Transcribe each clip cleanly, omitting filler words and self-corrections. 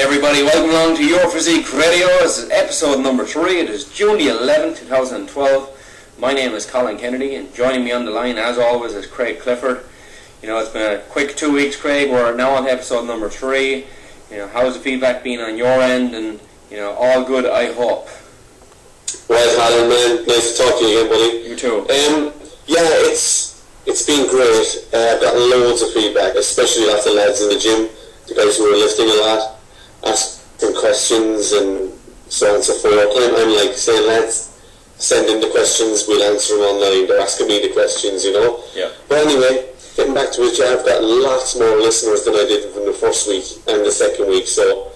Everybody, welcome along to Your Physique Radio. This is episode number 3. It is June the 11th, 2012. My name is Colin Kennedy, and joining me on the line, as always, is Craig Clifford. You know, it's been a quick 2 weeks, Craig. We're now on to episode number 3. You know, how's the feedback been on your end? And, you know, all good, I hope. Well, Colin, man, nice to talk to you again, buddy. You too. Yeah, it's been great. I've got loads of feedback, especially lots of lads in the gym, the guys who are lifting a lot, asking questions and so on and so forth. I'm like saying, lads, send in the questions, we'll answer them online. They're asking me the questions, you know. Yeah. But anyway, getting back to it, I've got lots more listeners than I did from the first week and the second week. So,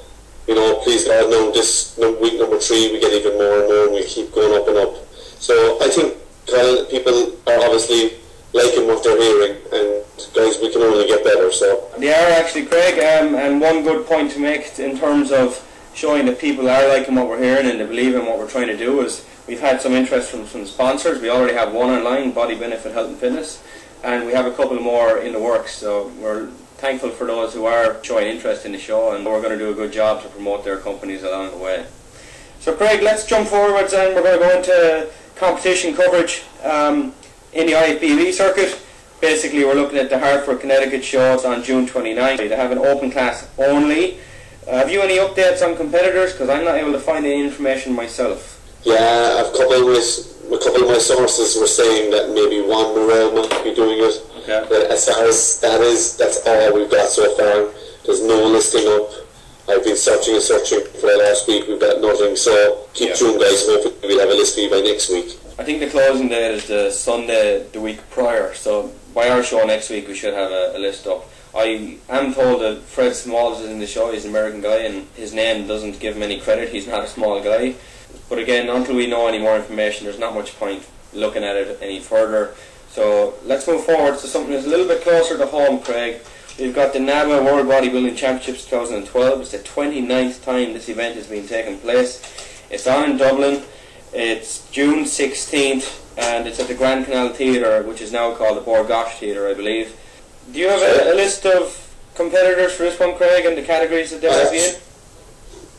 you know, please God, now this week number 3, we get even more and more, and we keep going up and up. So I think, Colin, people are obviously liking what they're hearing, and guys, we can only get better. So they are actually, Craig, and one good point to make in terms of showing that people are liking what we're hearing and they believe in what we're trying to do is we've had some interest from some sponsors. We already have one online, Body Benefit Health and Fitness, and we have a couple more in the works. So we're thankful for those who are showing interest in the show, and we're going to do a good job to promote their companies along the way. So Craig, let's jump forwards, and we're going to go into competition coverage in the IFBB circuit. Basically, we're looking at the Hartford, Connecticut shows on June 29th. They have an open class only. Have you any updates on competitors? Because I'm not able to find any information myself. yeah, a couple of my sources were saying that maybe Juan Morel might be doing it. Okay. But as far as that's all we've got so far. There's no listing up. I've been searching for the last week. We've got nothing. So keep tuned, guys. Hopefully we'll have a list for you by next week. I think the closing date is the Sunday the week prior, so by our show next week we should have a list up. I am told that Fred Smalls is in the show. He's an American guy and his name doesn't give him any credit. He's not a small guy. But again, until we know any more information, there's not much point looking at it any further. So let's move forward to something that's a little bit closer to home, Craig. We've got the NABA World Bodybuilding Championships 2012. It's the 29th time this event has been taking place. It's on in Dublin. It's June 16th and it's at the Grand Canal Theatre, which is now called the Bord Gáis Theatre, I believe. Do you have a list of competitors for this one, Craig, and the categories that they might be in?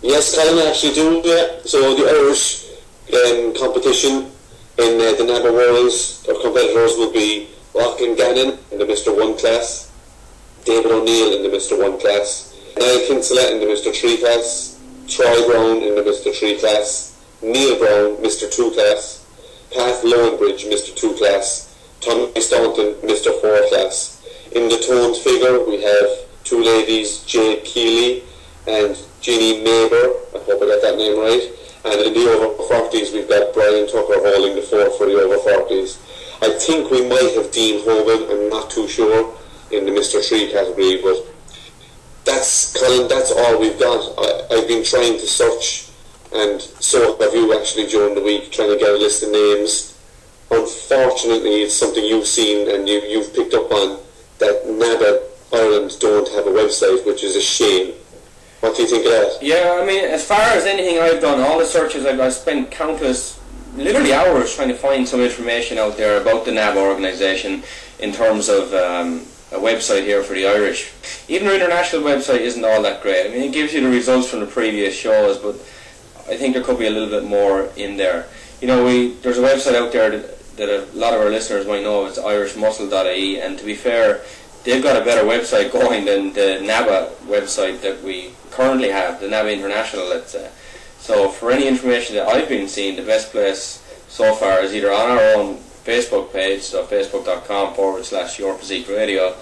Yes, Colin, I actually do. Yeah. So the Irish competition in the NABA Worlds, our competitors will be Lachlan Gannon in the Mr. 1 class, David O'Neill in the Mr. 1 class, Niall Kinsella in the Mr. 3 class, Troy Brown in the Mr. 3 class, Neil Brown, Mr. 2 class, Pat Lowenbridge, Mr. 2 class, Tommy Staunton, Mr. 4 class. In the toned figure, we have 2 ladies, Jade Keeley and Jeannie Maber, I hope I got that name right. And in the over 40s, we've got Brian Tucker holding the fort for the over 40s. I think we might have Dean Hogan, I'm not too sure, in the Mr. 3 category, but that's, Colin, that's all we've got. I've been trying to search, and so have you actually during the week, trying to get a list of names. Unfortunately, it's something you've seen and you've picked up on, that NABA Ireland don't have a website, which is a shame. What do you think of that? Yeah, I mean, as far as anything I've done, all the searches I've spent countless, literally hours trying to find some information out there about the NABA organisation in terms of a website here for the Irish. Even their international website isn't all that great. I mean, it gives you the results from the previous shows, but I think there could be a little bit more in there. You know, there's a website out there that a lot of our listeners might know. It's irishmuscle.ie, and to be fair, they've got a better website going than the NABA website that we currently have, the NABA International, let's say. So for any information that I've been seeing, the best place so far is either on our own Facebook page, so facebook.com/Your Physique Radio,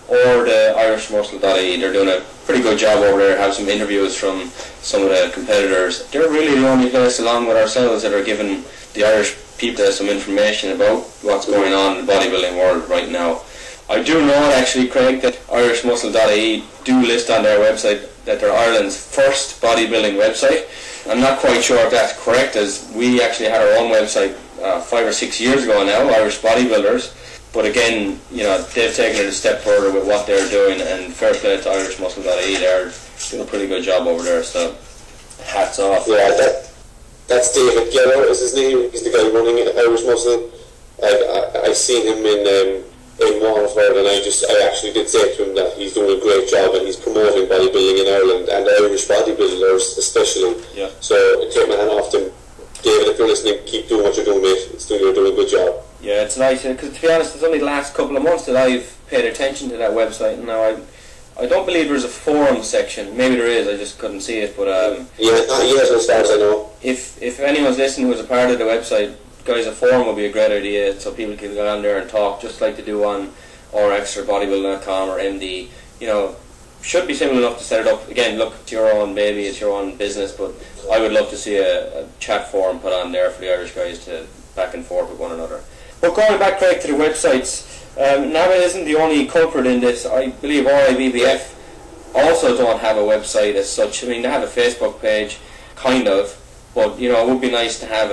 or the irishmuscle.ie. They're doing a pretty good job over there. Have some interviews from some of the competitors. They're really the only place, along with ourselves, that are giving the Irish people some information about what's going on in the bodybuilding world right now. I do know actually, Craig, that irishmuscle.ie do list on their website that they're Ireland's first bodybuilding website. I'm not quite sure if that's correct, as we actually had our own website 5 or 6 years ago now, Irish Bodybuilders. But again, you know, they've taken it a step further with what they're doing, and fair play to irishmuscle.ie. They're doing a pretty good job over there, so hats off. Yeah, that's David Geller is his name. He's the guy running Irish Muscle. I've seen him in in Waterford, and I actually did say to him that he's doing a great job and he's promoting bodybuilding in Ireland and Irish bodybuilders especially. Yeah. So I take my hand off to him. David, if you're listening, keep doing what you're doing, mate. You're doing a good job. Yeah, it's nice, because to be honest, it's only the last couple of months that I've paid attention to that website, and now I don't believe there's a forum section. Maybe there is, I just couldn't see it, but yeah, not yet as far as I know. If anyone's listening who's a part of the website, guys, a forum would be a great idea, so people can go on there and talk, just like they do on rxorbodybuilding.com or MD. You know, should be simple enough to set it up. Again, look, it's your own baby, it's your own business, but I would love to see a chat forum put on there for the Irish guys to back and forth with one another. But going back, Craig, to the websites, NABA isn't the only culprit in this. I believe RIBBF also don't have a website as such. I mean, they have a Facebook page, kind of, but you know, it would be nice to have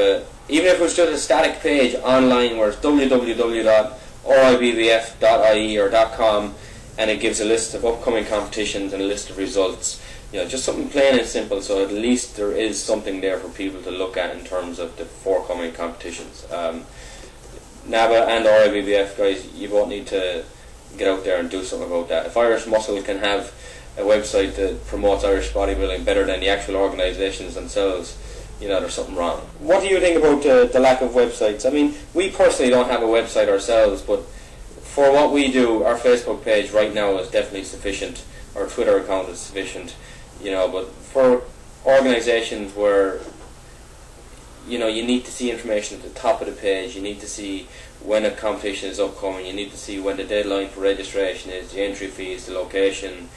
even if it was just a static page online where it's www.ribbf.ie or .com, and it gives a list of upcoming competitions and a list of results. You know, just something plain and simple, so at least there is something there for people to look at in terms of the forthcoming competitions. NABA and RIBBF, guys, you won't need to get out there and do something about that. If Irish Muscle can have a website that promotes Irish bodybuilding better than the actual organisations themselves, you know, there's something wrong. What do you think about the lack of websites? I mean, we personally don't have a website ourselves, but for what we do, our Facebook page right now is definitely sufficient. Our Twitter account is sufficient, you know, but for organisations where, you know, you need to see information at the top of the page, you need to see when a competition is upcoming, you need to see when the deadline for registration is, the entry fees, the location,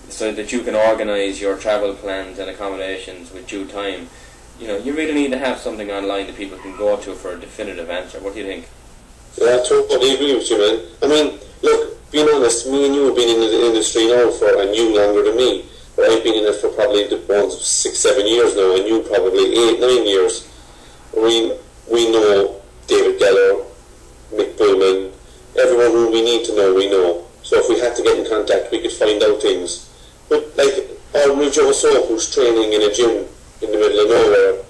so that you can organise your travel plans and accommodations with due time. You know, you really need to have something online that people can go to for a definitive answer. What do you think? Yeah, I totally agree with you, man. I mean, look, being honest, me and you have been in the industry now and you longer than me, but I've been in it for probably the ones 6-7 years now, and you probably 8-9 years. We know David Geller, Mick Bullman, everyone who we need to know, we know. So if we had to get in contact, we could find out things. But like ordinary Joe Soap, who's training in a gym in the middle of nowhere,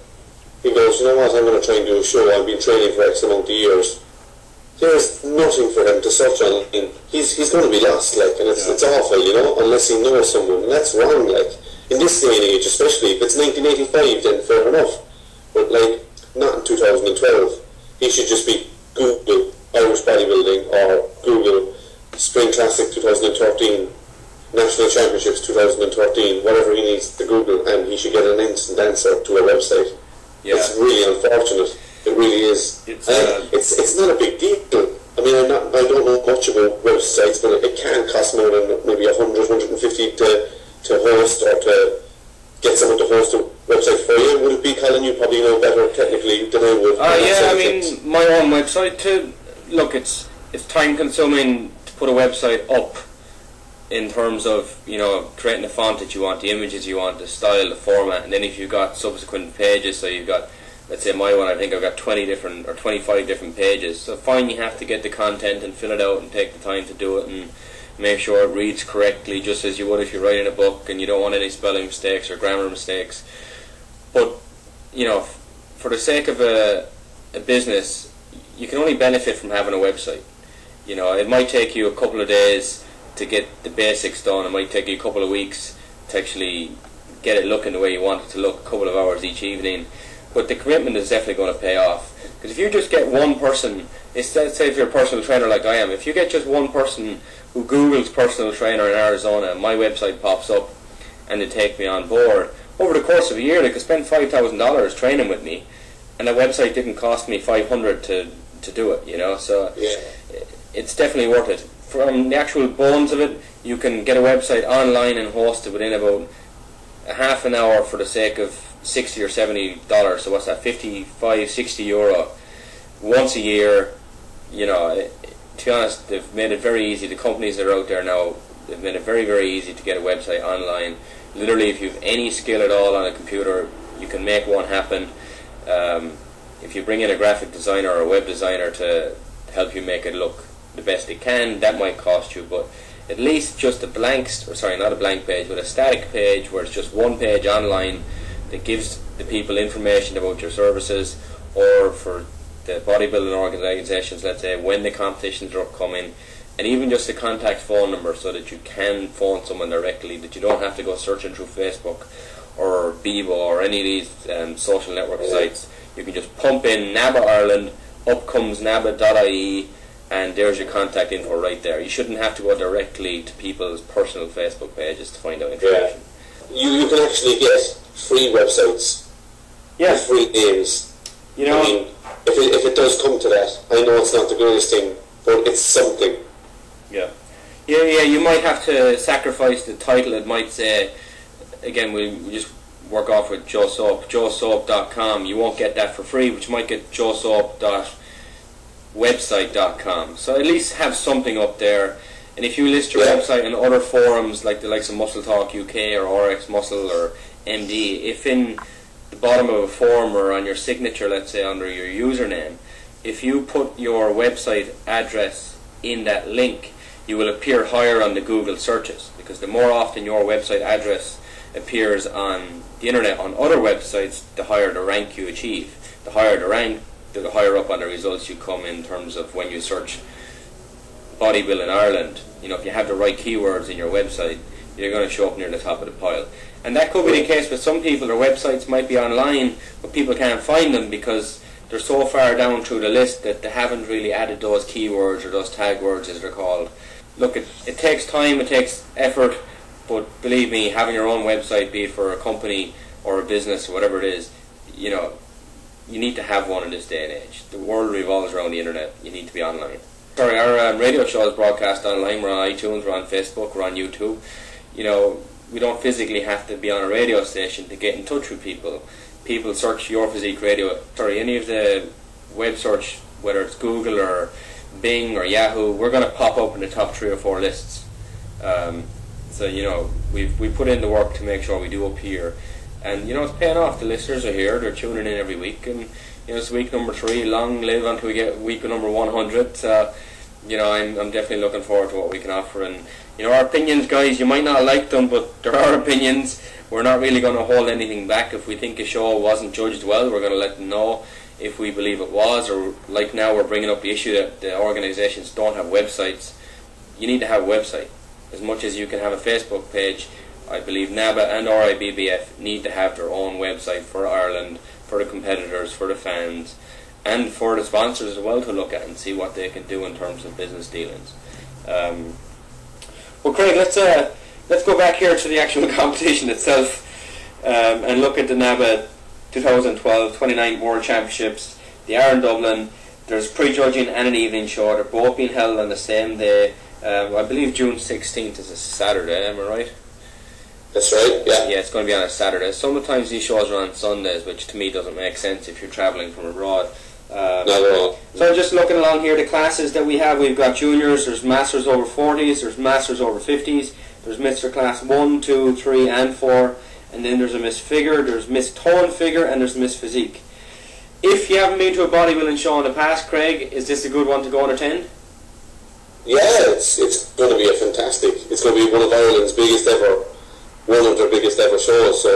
he goes, you know what, I'm going to try and do a show, I've been training for X amount of years. There's nothing for him to search on. He's going to be lost, like, and it's awful, you know, unless he knows someone, and that's wrong, like, in this day and age, especially if it's 1985, then fair enough, but like, not in 2012. He should just be Google Irish bodybuilding or Google Spring Classic 2013, National Championships 2013, whatever he needs to Google, and he should get an instant answer to a website. Yeah. It's really unfortunate. It really is. It's not a big deal. I mean, I don't know much about websites, but it can cost more than maybe 100, 150 to host or to get someone to host a website for you. Would it be, Colin? You probably know better technically than I would. Yeah, I mean, my own website too. Look, it's time consuming to put a website up in terms of, you know, creating the font that you want, the images you want, the style, the format, and then if you've got subsequent pages, so you've got, let's say my one, I think I've got 20 different or 25 different pages. So fine, you have to get the content and fill it out and take the time to do it and make sure it reads correctly, just as you would if you're writing a book and you don't want any spelling mistakes or grammar mistakes. But, you know, for the sake of a business, you can only benefit from having a website. You know, it might take you a couple of days to get the basics done. It might take you a couple of weeks to actually get it looking the way you want it to look, a couple of hours each evening. But the commitment is definitely going to pay off. Because if you just get one person, say if you're a personal trainer like I am, if you get just one person who Googles personal trainer in Arizona, my website pops up and they take me on board, over the course of a year they could spend $5,000 training with me, and the website didn't cost me $500 to do it, you know. So yeah, it's definitely worth it. From the actual bones of it, you can get a website online and host it within about a half an hour for the sake of $60 or $70. So what's that, 55, 60 euro once a year. You know, to be honest, they've made it very easy. The companies that are out there now, they've made it very, very easy to get a website online. Literally, if you have any skill at all on a computer, you can make one happen. If you bring in a graphic designer or a web designer to help you make it look the best it can, that might cost you, but at least just a blank, or sorry, not a blank page, but a static page where it's just one page online that gives the people information about your services, or for the bodybuilding organisations, let's say, when the competitions are upcoming, and even just a contact phone number so that you can phone someone directly, that you don't have to go searching through Facebook or Bebo or any of these social network sites. You can just pump in NABA Ireland, up comes naba.ie, and there's your contact info right there. You shouldn't have to go directly to people's personal Facebook pages to find out information. You can actually get free websites, with free names. You know, I mean, if it does come to that, I know it's not the greatest thing, but it's something. Yeah, you might have to sacrifice the title. It might say, again, we just work off with Joe Soap, joesoap.com. You won't get that for free, but you might get joesoap.website.com. So at least have something up there. And if you list your website in other forums like the likes of Muscle Talk UK or RX Muscle or MD, if in the bottom of a forum or on your signature, let's say under your username, if you put your website address in that link, you will appear higher on the Google searches, because the more often your website address appears on the internet on other websites, the higher the rank you achieve. The higher the rank, the higher up on the results you come in terms of when you search bodybuilding Ireland. You know, if you have the right keywords in your website, you're going to show up near the top of the pile. And that could be the case with some people. Their websites might be online, but people can't find them because they're so far down through the list that they haven't really added those keywords or those tag words, as they're called. Look, it takes time, it takes effort, but believe me, having your own website, be it for a company or a business or whatever it is, you know, you need to have one in this day and age. The world revolves around the internet. You need to be online. Sorry, our radio show is broadcast online. We're on iTunes, we're on Facebook, we're on YouTube. You know, we don't physically have to be on a radio station to get in touch with people. People search Your Physique Radio, any of the web search, whether it's Google or Bing or Yahoo, we're going to pop up in the top 3 or 4 lists. So, you know, we put in the work to make sure we do appear. And, you know, it's paying off. The listeners are here. They're tuning in every week. And, you know, it's week number 3. Long live until we get week number 100. So, you know, I'm definitely looking forward to what we can offer. And, you know, our opinions, guys, you might not like them, but there are opinions. We're not really going to hold anything back. If we think a show wasn't judged well, we're going to let them know. If we believe it was, or like now we're bringing up the issue that the organisations don't have websites. You need to have a website. As much as you can have a Facebook page, I believe NABA and RIBBF need to have their own website for Ireland, for the competitors, for the fans, and for the sponsors as well to look at and see what they can do in terms of business dealings. Well, Craig, let's go back here to the actual competition itself and look at the NABA 2012 29 World Championships. They are in Dublin. There's pre-judging and an evening show. They're both being held on the same day. I believe June 16th is a Saturday, am I right? That's right, yeah. Yeah, it's going to be on a Saturday. Sometimes these shows are on Sundays, which to me doesn't make sense if you're travelling from abroad. Not at all. So just looking along here, the classes that we have, we've got juniors, there's masters over 40s, there's masters over 50s, there's Mr. Class 1, 2, 3 and 4, and then there's a Miss Figure, there's Miss Tone Figure, and there's Miss Physique. If you haven't been to a bodybuilding show in the past, Craig, is this a good one to go and attend? Yeah, it's going to be a fantastic. It's going to be one of Ireland's biggest ever, one of their biggest ever shows. So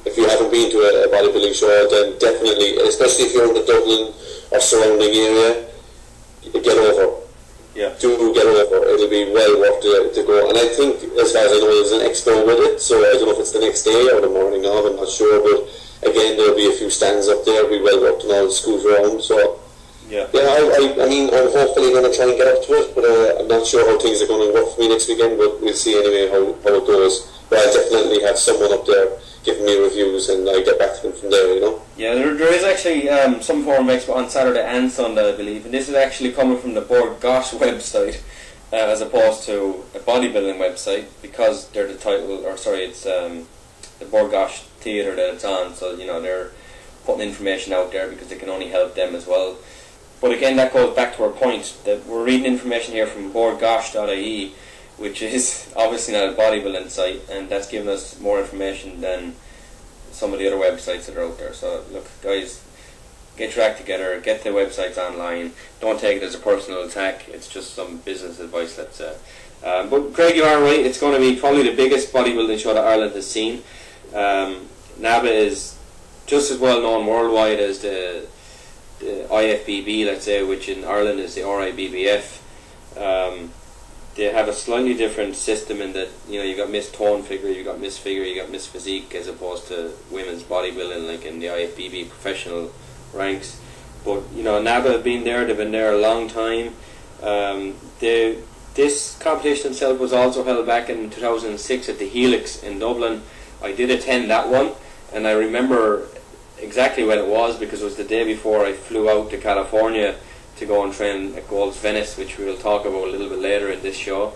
if you haven't been to a bodybuilding show, then definitely, especially if you're in the Dublin or surrounding area, get over. Yeah. Do get over. It'll be well worth to go. And I think, as far as I know, there's an expo with it. So I don't know if it's the next day or the morning of. I'm not sure, but again, there'll be a few stands up there. It'll be well worth and all the schools around. So. Yeah, I mean, I'm hopefully going to try and get up to it, but I'm not sure how things are going to work for me next weekend, but we'll see anyway how it goes. But I'll definitely have someone up there giving me reviews, and I'll get back to them from there, you know. Yeah, there is actually some forum expo on Saturday and Sunday, I believe, and this is actually coming from the Board Gosh website, as opposed to a bodybuilding website, because they're the title, or sorry, it's the Board Gosh Theatre that it's on, so, you know, they're putting information out there because it can only help them as well. But again, that goes back to our point that we're reading information here from boardgosh.ie, which is obviously not a bodybuilding site, and that's giving us more information than some of the other websites that are out there. So look, guys, get your act together, get the websites online. Don't take it as a personal attack. It's just some business advice, let's say. But Craig, you are right. It's going to be probably the biggest bodybuilding show that Ireland has seen. NABA is just as well known worldwide as the IFBB, let's say, which in Ireland is the RIBBF. they have a slightly different system in that, you know, you got Miss Tone Figure, you got Miss Figure, you got Miss Physique, as opposed to women's bodybuilding like in the IFBB professional ranks. But you know, NABA have been there; they've been there a long time. This competition itself was also held back in 2006 at the Helix in Dublin. I did attend that one, and I remember exactly when it was because it was the day before I flew out to California to go and train at Gold's Venice, which we will talk about a little bit later in this show.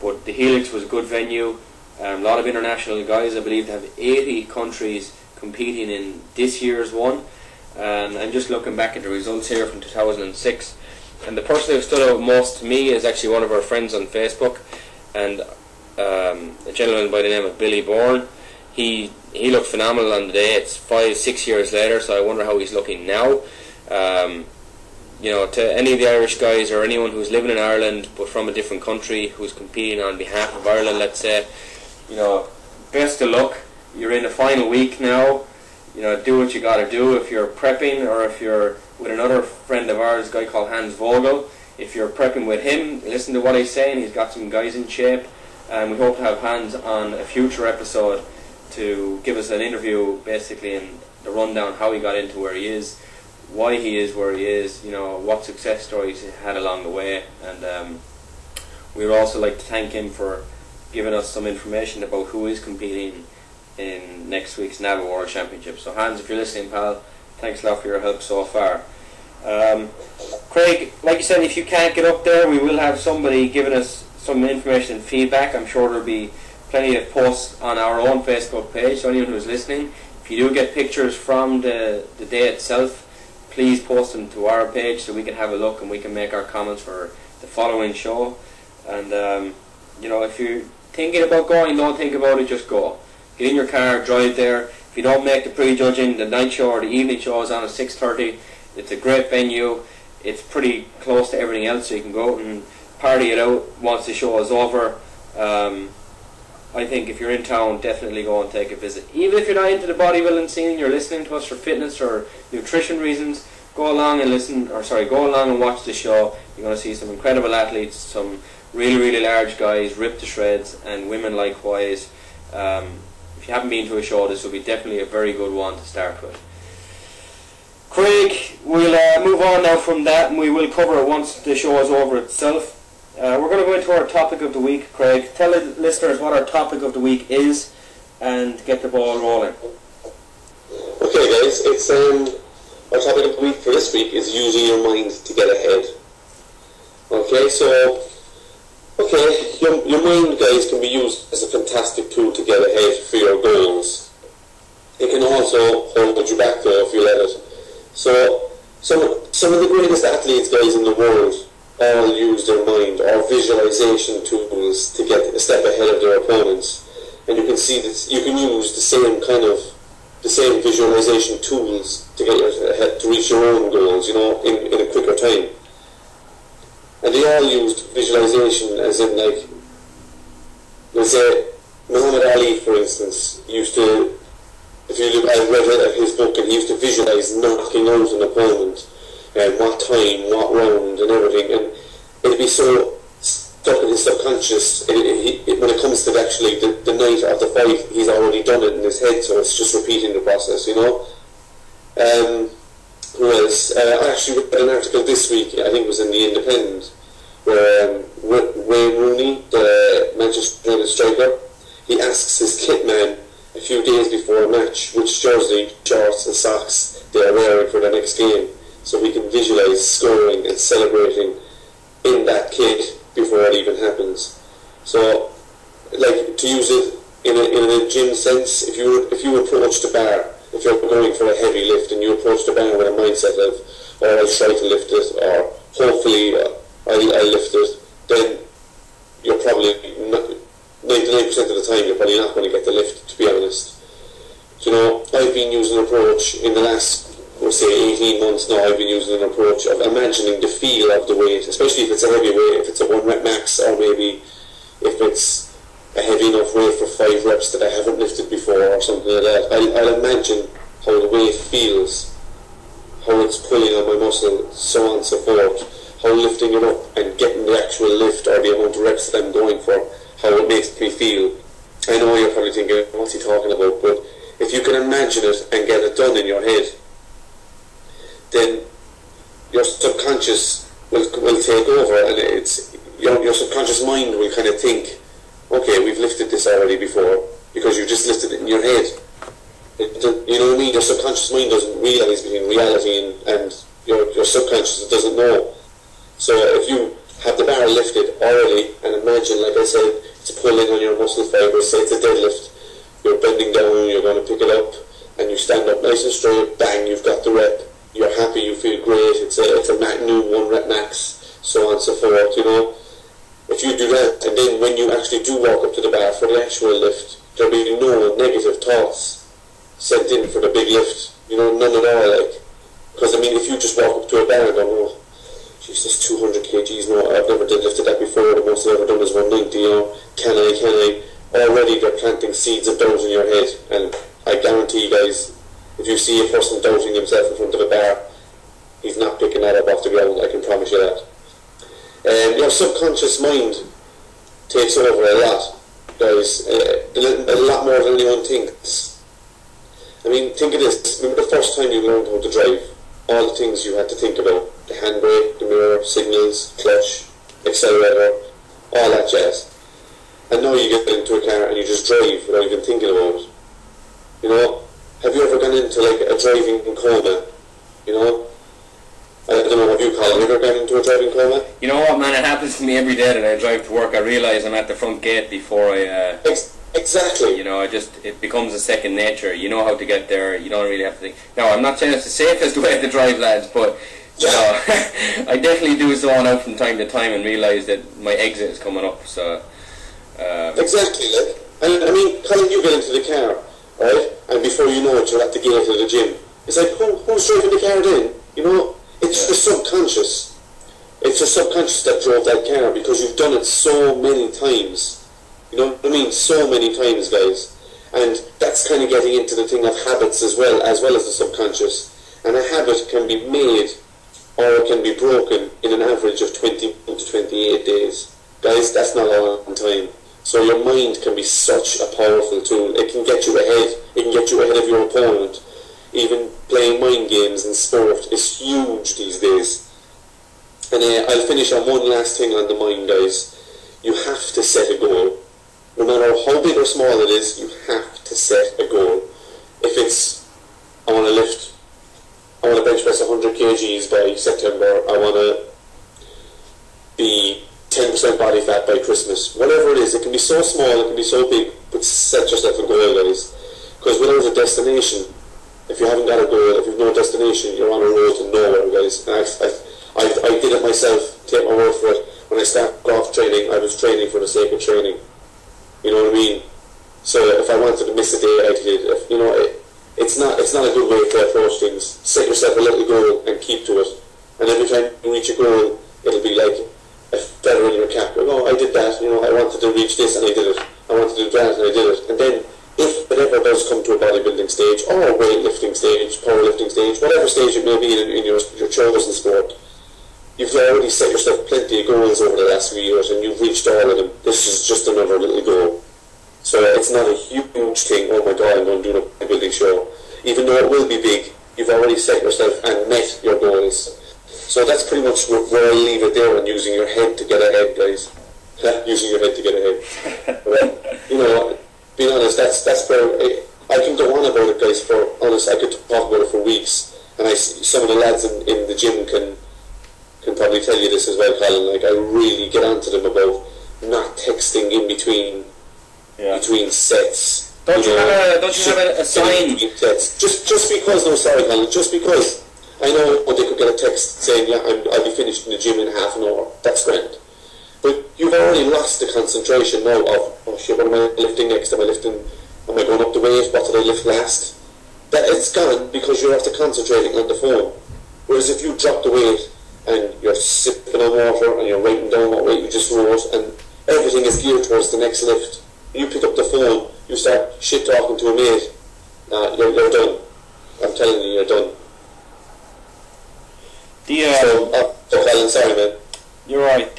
But the Helix was a good venue, a lot of international guys. I believe they have 80 countries competing in this year's one, and I'm just looking back at the results here from 2006, and the person who stood out most to me is actually one of our friends on Facebook, and a gentleman by the name of Billy Bourne. He looked phenomenal on the day. It's 5-6 years later, so I wonder how he's looking now. You know, to any of the Irish guys or anyone who's living in Ireland but from a different country who's competing on behalf of Ireland, let's say, you know, best of luck. You're in the final week now. You know, do what you got to do. If you're prepping, or if you're with another friend of ours, a guy called Hans Vogel, if you're prepping with him, listen to what he's saying. He's got some guys in shape, and we hope to have Hans on a future episode to give us an interview, basically, and the rundown how he got into where he is, why he is where he is, you know, what success stories he had along the way. And we would also like to thank him for giving us some information about who is competing in next week's NABA World Championship. So Hans, if you're listening, pal, thanks a lot for your help so far. Craig, like you said, if you can't get up there, we will have somebody giving us some information and feedback. I'm sure there'll be plenty of posts on our own Facebook page, so anyone who's listening, if you do get pictures from the day itself, please post them to our page so we can have a look and we can make our comments for the following show. And you know, if you're thinking about going, don't think about it, just go. Get in your car, drive there. If you don't make the pre-judging, the night show or the evening show is on at 6:30. It's a great venue. It's pretty close to everything else, so you can go out and party it out once the show is over. I think if you're in town, definitely go and take a visit. Even if you're not into the bodybuilding scene, you're listening to us for fitness or nutrition reasons, go along and go along and watch the show. You're going to see some incredible athletes, some really, really large guys, ripped to shreds, and women likewise. If you haven't been to a show, this will be definitely a very good one to start with. Craig, we'll move on now from that, and we will cover it once the show is over itself. We're going to go into our topic of the week. Craig, tell the listeners what our topic of the week is and get the ball rolling. Okay guys, it's our topic of the week for this week is using your mind to get ahead. Okay, so your mind, guys, can be used as a fantastic tool to get ahead for your goals. It can also hold you back though if you let it. So some of the greatest athletes, guys, in the world all use their mind or visualization tools to get a step ahead of their opponents. And you can see that you can use the same visualization tools to get ahead, to reach your own goals, you know, in a quicker time. And they all used visualization as in, like, let's say Muhammad Ali, for instance, used to, if you look, I read his book, and he used to visualize knocking out an opponent and what time, what round, and everything, and it'd be so stuck in his subconscious. When it comes to actually the night of the fight, he's already done it in his head, so it's just repeating the process, you know. Who else? I actually read an article this week, I think it was in the Independent, where Wayne Rooney, the Manchester United striker, he asks his kit man a few days before a match which jersey, shorts and socks they are wearing for the next game, so he can visualise scoring and celebrating in that kit before it even happens. So, like, to use it in a gym sense, if you approach the bar, if you're going for a heavy lift and you approach the bar with a mindset of, or I'll try to lift it, or hopefully I'll lift it, then you're probably not, 99% of the time you're probably not going to get the lift, to be honest. So, you know, I've been using an approach in the last, we'll say 18 months now, I've been using an approach of imagining the feel of the weight, especially if it's a heavy weight, if it's a 1 rep max, or maybe if it's a heavy enough weight for 5 reps that I haven't lifted before or something like that. I'll imagine how the weight feels, how it's pulling on my muscle, so on and so forth. how lifting it up and getting the actual lift or the amount of reps that I'm going for, how it makes me feel. I know you're probably thinking, what's he talking about? But if you can imagine it and get it done in your head, then your subconscious will take over, and it's your subconscious mind will kind of think, okay, we've lifted this already before, because you just lifted it in your head. You know what I mean? Your subconscious mind doesn't realise between reality and your subconscious doesn't know. So if you have the bar lifted already, and imagine, like I said, it's pulling on your muscle fibers, say it's a deadlift, you're bending down, you're going to pick it up, and you stand up nice and straight, bang, you've got the rep, you're happy, you feel great, it's a new 1 rep max, so on and so forth, you know. If you do that, and then when you actually do walk up to the bar for the actual lift, there'll be no negative thoughts sent in for the big lift, you know, none at all, like. Because, I mean, if you just walk up to a bar and go, oh, geez, this 200 kgs, no, I've never deadlifted that before, the most I've ever done is 190, you know, can I? Already they're planting seeds of doubt in your head, and I guarantee you guys, if you see a person doubting himself in front of a bar, he's not picking that up off the ground, I can promise you that. Your subconscious mind takes over a lot, guys, a lot more than anyone thinks. I mean, think of this, remember the first time you learned how to drive? All the things you had to think about, the handbrake, the mirror, signals, clutch, accelerator, all that jazz. And now you get into a car and you just drive without even thinking about it. You know, have you ever gone into like a driving coma? You know, I don't know, have you, Colin, ever gone into a driving coma? You know what, man, it happens to me every day that I drive to work. I realise I'm at the front gate before I... Exactly. You know, it becomes a second nature. You know how to get there. You don't really have to think. Now, I'm not saying it's the safest way to drive, lads, but you know, I definitely do zone out from time to time and realise that my exit is coming up. So exactly. Like, and I mean, Colin, you get into the car, right? And before you know it, you're at the gate of the gym. It's like, who's driving the car then? You know, it's your subconscious. It's your subconscious that drove that car because you've done it so many times. You know what I mean? So many times, guys. And that's kind of getting into the thing of habits as well as the subconscious. And a habit can be made or it can be broken in an average of 20 to 28 days. Guys, that's not a long time. So your mind can be such a powerful tool. It can get you ahead. It can get you ahead of your opponent. Even playing mind games in sport is huge these days. And I'll finish on one last thing on the mind, guys. You have to set a goal. No matter how big or small it is, you have to set a goal. If it's, I want to bench press 100 kgs by September, I want to be 10% body fat by Christmas. Whatever it is, it can be so small, it can be so big, but set yourself a goal, guys. Because without a destination, if you haven't got a goal, if you've no destination, you're on a road to nowhere, guys. And I did it myself, take my word for it. When I started off training, I was training for the sake of training. You know what I mean? So if I wanted to miss a day, I did. You know, it's not a good way to approach things. Set yourself a little goal and keep to it. And every time you reach a goal, it'll be like a feather in your cap. Oh, I did that. You know, I wanted to reach this and I did it. I wanted to do that and I did it. And then, if it ever does come to a bodybuilding stage or a weightlifting stage, powerlifting stage, whatever stage it may be in your chosen sport, you've already set yourself plenty of goals over the last few years and you've reached all of them. This is just another little goal. So it's not a huge thing, oh my god, I'm going to do a bodybuilding show. Even though it will be big, you've already set yourself and met your goals. So that's pretty much where I leave it there on using your head to get ahead, guys. Using your head to get ahead. But, you know, being honest, that's where I can go on about it, guys, for honest, I could talk about it for weeks. And some of the lads in the gym can probably tell you this as well, Colin. Like, I really get onto them about not texting in between sets. Don't you have a sign? Sets. Just because, no, sorry, Colin. Just because I know they could get a text saying, yeah, I'll be finished in the gym in half an hour. That's grand. But you've already lost the concentration now of, oh shit, what am I lifting next? Am I going up the weight? What did I lift last? That it's gone because you're after concentrating on the phone. Whereas if you drop the weight and you're sipping on water and you're writing down what weight you just wrote and everything is geared towards the next lift, you pick up the phone, you start shit talking to a mate, you're done. I'm telling you, you're done. The So, Colin, sorry, man. You're right.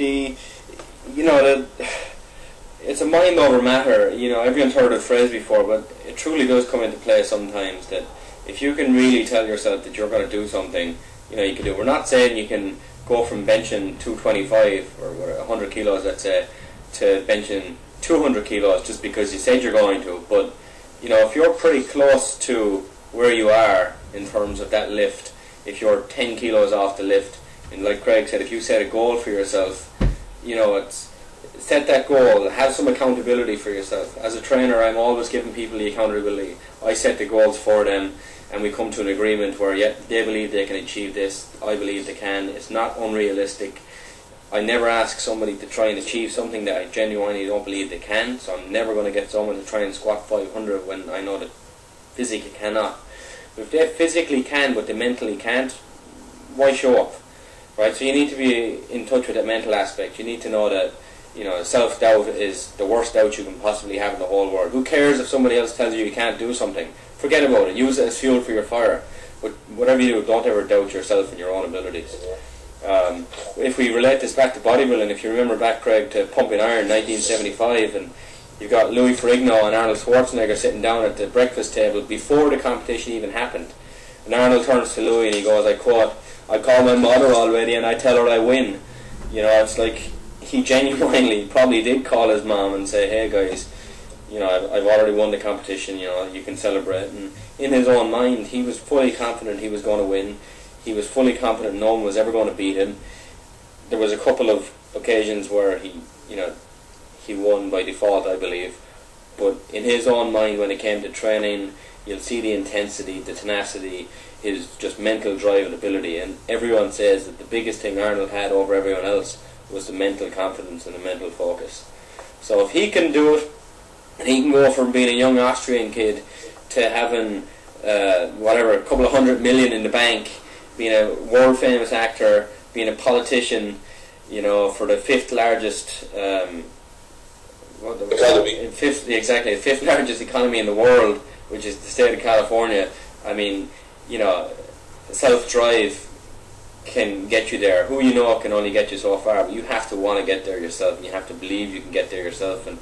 It's a mind over matter. Everyone's heard the phrase before, but it truly does come into play sometimes that if you can really tell yourself that you're going to do something, you can do it. We're not saying you can go from benching 225 or 100 kilos, let's say, to benching 200 kilos just because you said you're going to. But, if you're pretty close to where you are in terms of that lift, if you're 10 kilos off the lift, and like Craig said, if you set a goal for yourself, it's set that goal, have some accountability for yourself. As a trainer, I'm always giving people the accountability. I set the goals for them, and we come to an agreement where they believe they can achieve this, I believe they can. It's not unrealistic. I never ask somebody to try and achieve something that I genuinely don't believe they can, so I'm never going to get someone to try and squat 500 when I know that physically cannot. But if they physically can but they mentally can't, why show up? Right? So you need to be in touch with that mental aspect. You need to know that self-doubt is the worst doubt you can possibly have in the whole world. Who cares if somebody else tells you can't do something? Forget about it. Use it as fuel for your fire. But whatever you do, don't ever doubt yourself and your own abilities. If we relate this back to bodybuilding, if you remember back, Craig, to Pumping Iron 1975, and you've got Louis Ferrigno and Arnold Schwarzenegger sitting down at the breakfast table before the competition even happened. And Arnold turns to Louis and he goes, I quote, "I call my mother already and I tell her I win." It's like he genuinely probably did call his mom and say, "Hey guys, I've already won the competition, you can celebrate." And in his own mind, he was fully confident he was going to win. He was fully confident no one was ever going to beat him. There was a couple of occasions where he won by default, I believe. But in his own mind, when it came to training, you'll see the intensity, the tenacity, his just mental drive and ability. And everyone says that the biggest thing Arnold had over everyone else was the mental confidence and the mental focus. So if he can do it, and he can go from being a young Austrian kid to having a couple of 100 million in the bank, being a world famous actor, being a politician, for the fifth largest economy. The fifth largest economy in the world, which is the state of California. I mean, self-drive can get you there. Who can only get you so far, but you have to want to get there yourself, and you have to believe you can get there yourself. And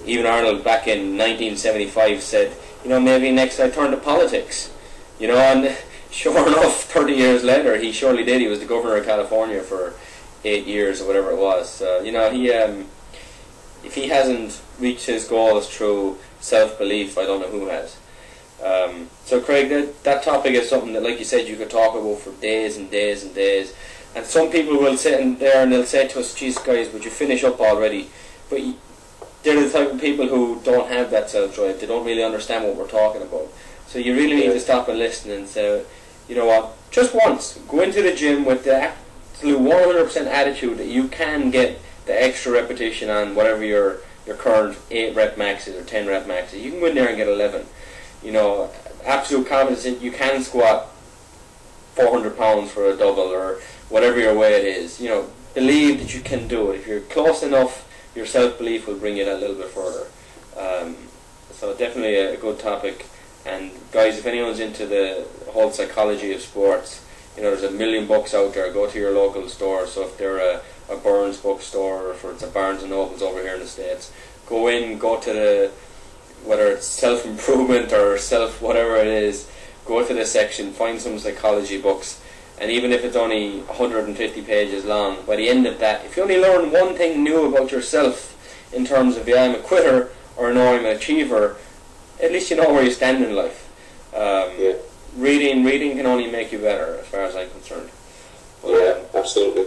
even Arnold back in 1975 said, maybe next I turn to politics. And sure enough, 30 years later, he surely did. He was the governor of California for 8 years or whatever it was. So, if he hasn't reached his goals through self-belief, I don't know who has. So Craig, that topic is something that, like you said, you could talk about for days and days and days. And some people will sit in there and they'll say to us, "Geez, guys, would you finish up already?" But they're the type of people who don't have that self-drive. They don't really understand what we're talking about. So you really need to stop and listen and say, you know what, just once, go into the gym with the absolute 100% attitude that you can get the extra repetition on whatever your current 8 rep max is or 10 rep max is. You can go in there and get 11. Absolute confidence that you can squat 400 pounds for a double or whatever your weight is. Believe that you can do it. If you're close enough, your self-belief will bring you that little bit further. So definitely a good topic. And guys, if anyone's into the whole psychology of sports, there's a million books out there. Go to your local store. So if they're a Burns bookstore, or if it's a Barnes and Nobles over here in the States, go to whether it's self-improvement or whatever it is, go to the section, find some psychology books, and even if it's only 150 pages long, by the end of that, if you only learn one thing new about yourself in terms of, I'm a quitter or no, I'm an achiever, at least you know where you stand in life. Reading can only make you better, as far as I'm concerned. Absolutely.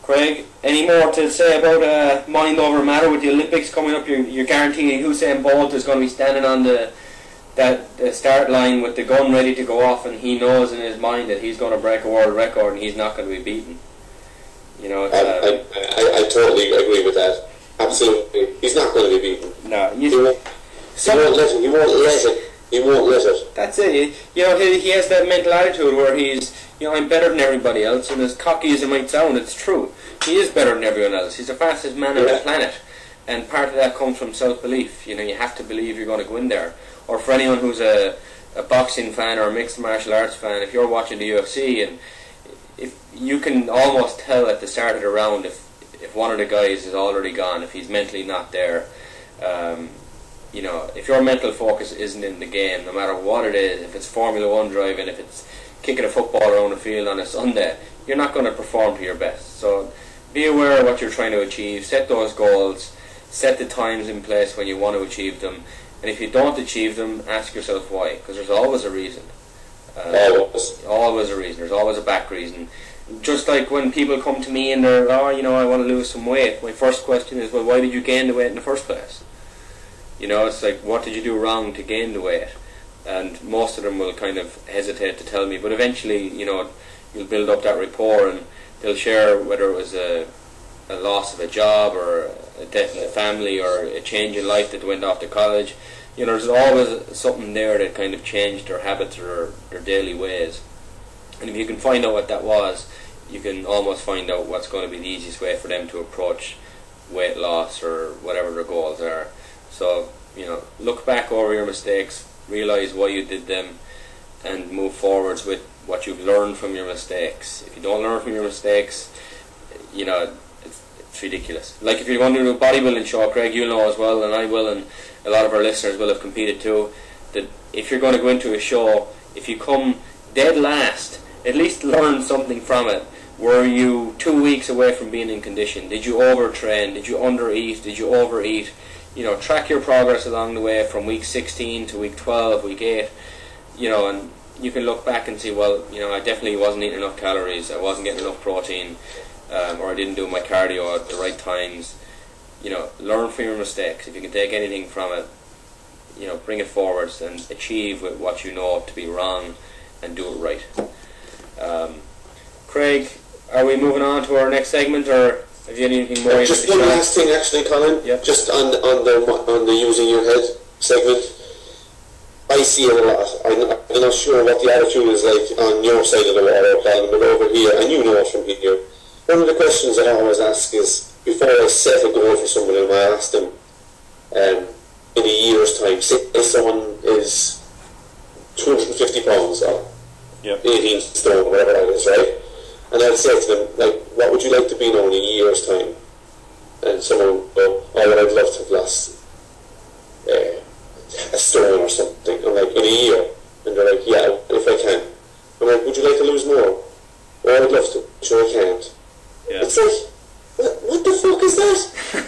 Craig, any more to say about mind over matter with the Olympics coming up? You're guaranteeing Usain Bolt is going to be standing on the start line with the gun ready to go off, and he knows in his mind that he's going to break a world record and he's not going to be beaten. I totally agree with that. Absolutely, he's not going to be beaten. No, he won't let it. He won't let it. That's it. He has that mental attitude where he's, I'm better than everybody else, and as cocky as it might sound, it's true. He is better than everyone else. He's the fastest man on the planet, and part of that comes from self-belief. You have to believe you're going to go in there. Or for anyone who's a boxing fan or a mixed martial arts fan, if you're watching the UFC and if you can almost tell at the start of the round if one of the guys is already gone, if he's mentally not there. You know, if your mental focus isn't in the game, no matter what it is, if it's Formula 1 driving, if it's kicking a football around the field on a Sunday, you're not going to perform to your best. So be aware of what you're trying to achieve, set those goals, set the times in place when you want to achieve them, and if you don't achieve them, ask yourself why, because there's always a reason. Always a reason. There's always a back reason. Just like when people come to me and they're, oh, you know, I want to lose some weight, my first question is, well, why did you gain the weight in the first place? You know, it's like, what did you do wrong to gain the weight? And most of them will kind of hesitate to tell me, but eventually, you know, you'll build up that rapport and they'll share whether it was a loss of a job or a death in the family or a change in life that went off to college. You know, there's always something there that kind of changed their habits or their daily ways. And if you can find out what that was, you can almost find out what's going to be the easiest way for them to approach weight loss or whatever their goals are. So, you know, look back over your mistakes, realise why you did them, and move forwards with what you've learned from your mistakes. If you don't learn from your mistakes, you know, it's ridiculous. Like if you're going to do a bodybuilding show, Craig, you'll know as well, and I will, and a lot of our listeners will have competed too, that if you're going to go into a show, if you come dead last, at least learn something from it. Were you 2 weeks away from being in condition? Did you overtrain? Did you undereat? Did you overeat? You know, track your progress along the way from week 16 to week 12, week 8, you know, and you can look back and see, well, you know, I definitely wasn't eating enough calories, I wasn't getting enough protein, or I didn't do my cardio at the right times. You know, learn from your mistakes. If you can take anything from it, you know, bring it forwards and achieve with what you know to be wrong and do it right. Craig, are we moving on to our next segment, or have you anything more? Just one last thing, actually, Colin. Yep. Just on the using your head segment. I see it a lot. I'm not sure what the attitude is like on your side of the water, Colin, but over here, and you know it from here. One of the questions I always ask is, before I set a goal for somebody, I ask them, in a year's time, say someone is 250 pounds or 18 stone, whatever that is, right? And I'd say to them, like, what would you like to be now in a year's time? And someone will go, oh, well, I'd love to have lost a stone or something. I'm like, in a year? And they're like, yeah, if I can. I'm like, would you like to lose more? Well, I'd love to. Sure, I can't. Yeah. It's like, what the fuck is that?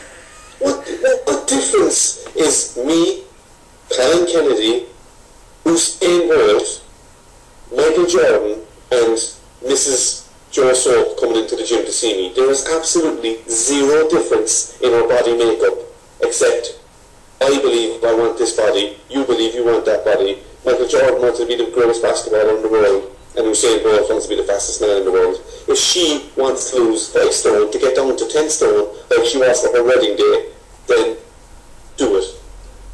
what difference is me, Colin Kennedy, Usain Bolt, Michael Jordan, and Mrs. Joe Soap coming into the gym to see me? There is absolutely zero difference in our body makeup, except I believe I want this body, you believe you want that body. Michael Jordan wants to be the greatest basketballer in the world, and Usain Bolt wants to be the fastest man in the world. If she wants to lose 5 stone to get down to 10 stone, like she was for her wedding day, then do it.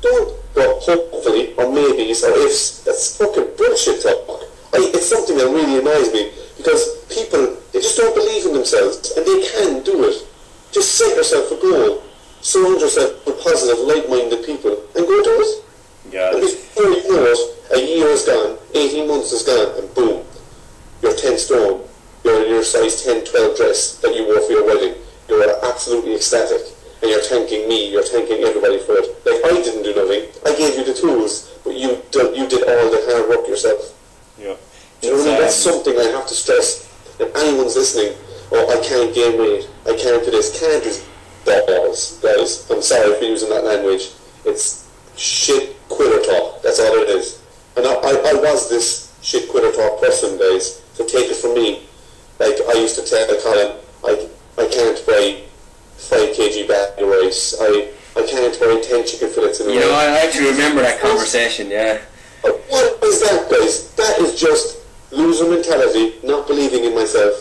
Don't go hopefully, or maybes, or ifs. That's fucking bullshit talk. It's something that really annoys me, because people, they just don't believe in themselves, and they can do it. Just set yourself a goal, surround yourself with positive, like-minded people, and go do it. Yeah. And before you know it, a year is gone, 18 months is gone, and boom, you're 10 stone. You're in your size 10, 12 dress that you wore for your wedding. You're absolutely ecstatic, and you're thanking me, you're thanking everybody for it. Like, I didn't do nothing, I gave you the tools, but you did all the hard work yourself. Yeah. You know, that's something I have to stress. If anyone's listening, oh, I can't gain weight, I can't do this, can't do balls, guys. I'm sorry for using that language. It's shit quitter talk. That's all it is. And I was this shit quitter talk person, guys. So take it from me. Like, I used to tell Colin, I can't buy 5 kg bag of rice. I can't buy 10 chicken fillets in a You know, I actually remember that conversation, yeah. What is that, guys? That is just loser mentality, not believing in myself.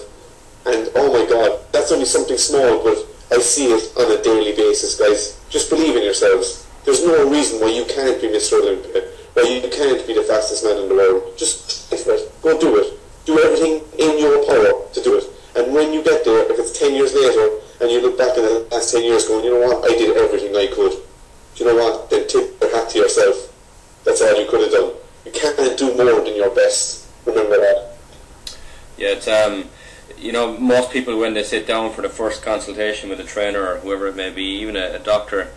And oh my god, that's only something small, but I see it on a daily basis, guys. Just believe in yourselves. There's no reason why you can't be Mr. Olympia, why you can't be the fastest man in the world. Just try for it. Go do it. Do everything in your power to do it. And when you get there, if it's 10 years later, and you look back in the last 10 years going, you know what, I did everything I could. Do you know what? Then tip your hat to yourself. That's all you could have done. You can't do more than your best. Remember that. Yeah, it's you know, most people when they sit down for the first consultation with a trainer or whoever it may be, even a doctor,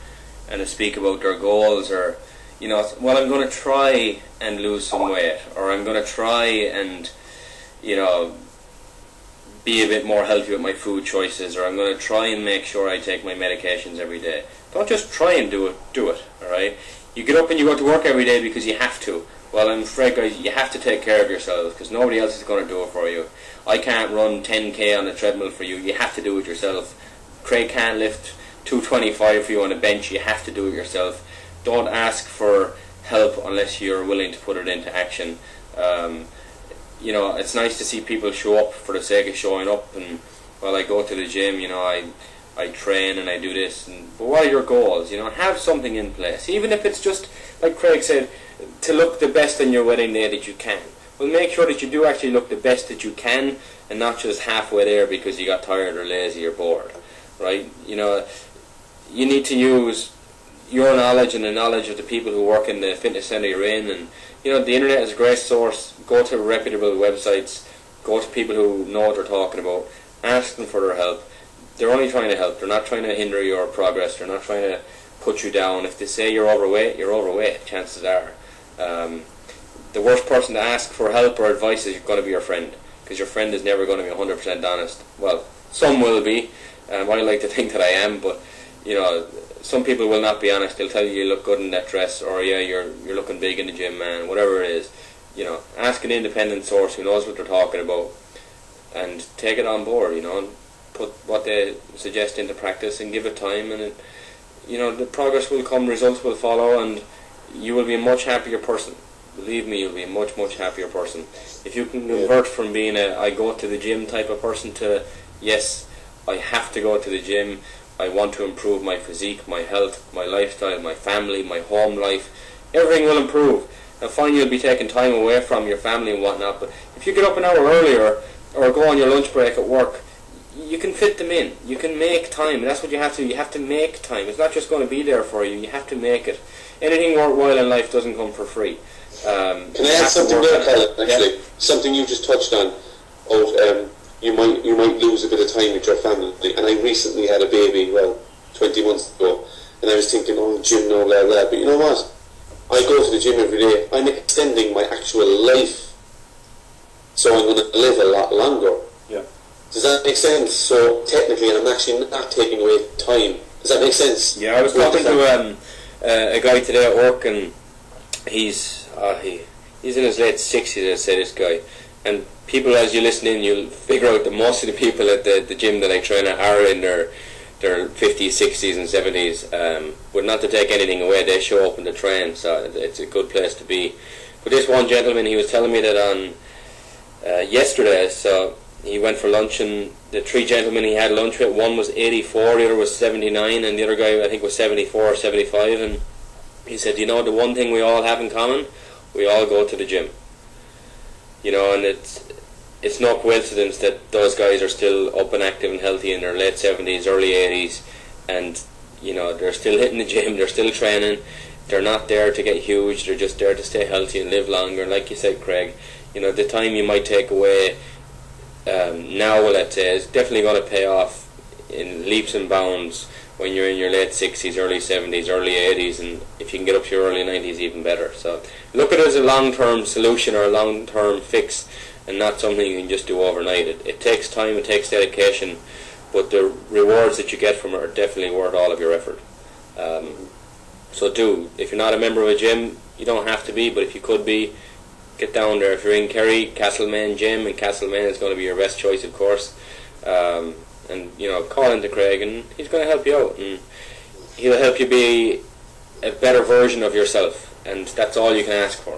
and they speak about their goals, or, you know, well, I'm going to try and lose some weight, or I'm going to try and, you know, be a bit more healthy with my food choices, or I'm going to try and make sure I take my medications every day. Don't just try and do it, alright? You get up and you go to work every day because you have to. Well, I'm afraid, guys, you have to take care of yourselves because nobody else is going to do it for you. I can't run 10k on the treadmill for you. You have to do it yourself. Craig can't lift 225 for you on a bench. You have to do it yourself. Don't ask for help unless you're willing to put it into action. You know, it's nice to see people show up for the sake of showing up, and, well, I go to the gym, you know, I train and I do this, but what are your goals? You know, have something in place, even if it's just, like Craig said, to look the best on your wedding day that you can. Well, make sure that you do actually look the best that you can, and not just halfway there because you got tired or lazy or bored, right? You know, you need to use your knowledge and the knowledge of the people who work in the fitness centre you're in, and, you know, the internet is a great source. Go to reputable websites, go to people who know what they're talking about, ask them for their help. They're only trying to help. They're not trying to hinder your progress. They're not trying to put you down. If they say you're overweight, chances are. The worst person to ask for help or advice is going to be your friend, because your friend is never going to be 100% honest. Well, some will be. I like to think that I am, but, you know, some people will not be honest. They'll tell you look good in that dress, or yeah, you're looking big in the gym, man. Whatever it is, you know, ask an independent source who knows what they're talking about, and take it on board. You know, and put what they suggest into practice and give it time, and you know, the progress will come, results will follow, and you will be a much happier person. Believe me, you'll be a much happier person if you can convert from being a I go to the gym type of person to, yes, I have to go to the gym. I want to improve my physique, my health, my lifestyle, my family, my home life. Everything will improve. Now, fine, you'll be taking time away from your family and whatnot, but if you get up an hour earlier or go on your lunch break at work, you can fit them in. You can make time. That's what you have to do. You have to make time. It's not just going to be there for you. You have to make it. Anything worthwhile in life doesn't come for free. Can I add something there, Colin? Actually, yeah. Something you just touched on. You might lose a bit of time with your family. And I recently had a baby, 20 months ago, and I was thinking, oh, gym, no, blah, blah. But you know what? I go to the gym every day. I'm extending my actual life, so I'm going to live a lot longer. Yeah. Does that make sense? So technically, I'm actually not taking away time. Does that make sense? Yeah, I was talking to a guy today at work, and he's in his late 60s, I'd say, this guy. And people, as you listen in, you'll figure out that most of the people at the gym that I train at are in their 50s, 60s and 70s. But not to take anything away, they show up and they train, so it's a good place to be. But this one gentleman, he was telling me that on yesterday, so he went for lunch, and the three gentlemen he had lunch with, one was 84, the other was 79, and the other guy I think was 74 or 75, and he said, you know, the one thing we all have in common, we all go to the gym. You know, and it's no coincidence that those guys are still up and active and healthy in their late 70s, early 80s, and, you know, they're still hitting the gym, they're still training, they're not there to get huge, they're just there to stay healthy and live longer. Like you said, Craig, you know, the time you might take away now, let's say, is definitely going to pay off in leaps and bounds when you're in your late 60s, early 70s, early 80s, and if you can get up to your early 90s, even better. So look at it as a long-term solution or a long-term fix, and not something you can just do overnight. It takes time, it takes dedication, but the rewards that you get from it are definitely worth all of your effort. So if you're not a member of a gym, you don't have to be, but if you could be, get down there. If you're in Kerry, Castlemaine Gym, and Castlemaine is going to be your best choice, of course. And, you know, call into Craig, and he's going to help you out, and he'll help you be a better version of yourself, and that's all you can ask for.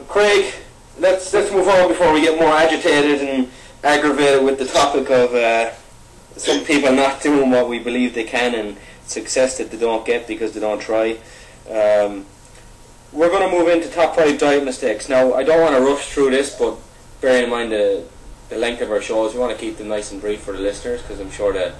Craig, let's move on before we get more agitated and aggravated with the topic of some people not doing what we believe they can, and success that they don't get because they don't try. We're going to move into top 5 diet mistakes. Now, I don't want to rush through this, but bearing in mind the length of our shows, we want to keep them nice and brief for the listeners, because I'm sure that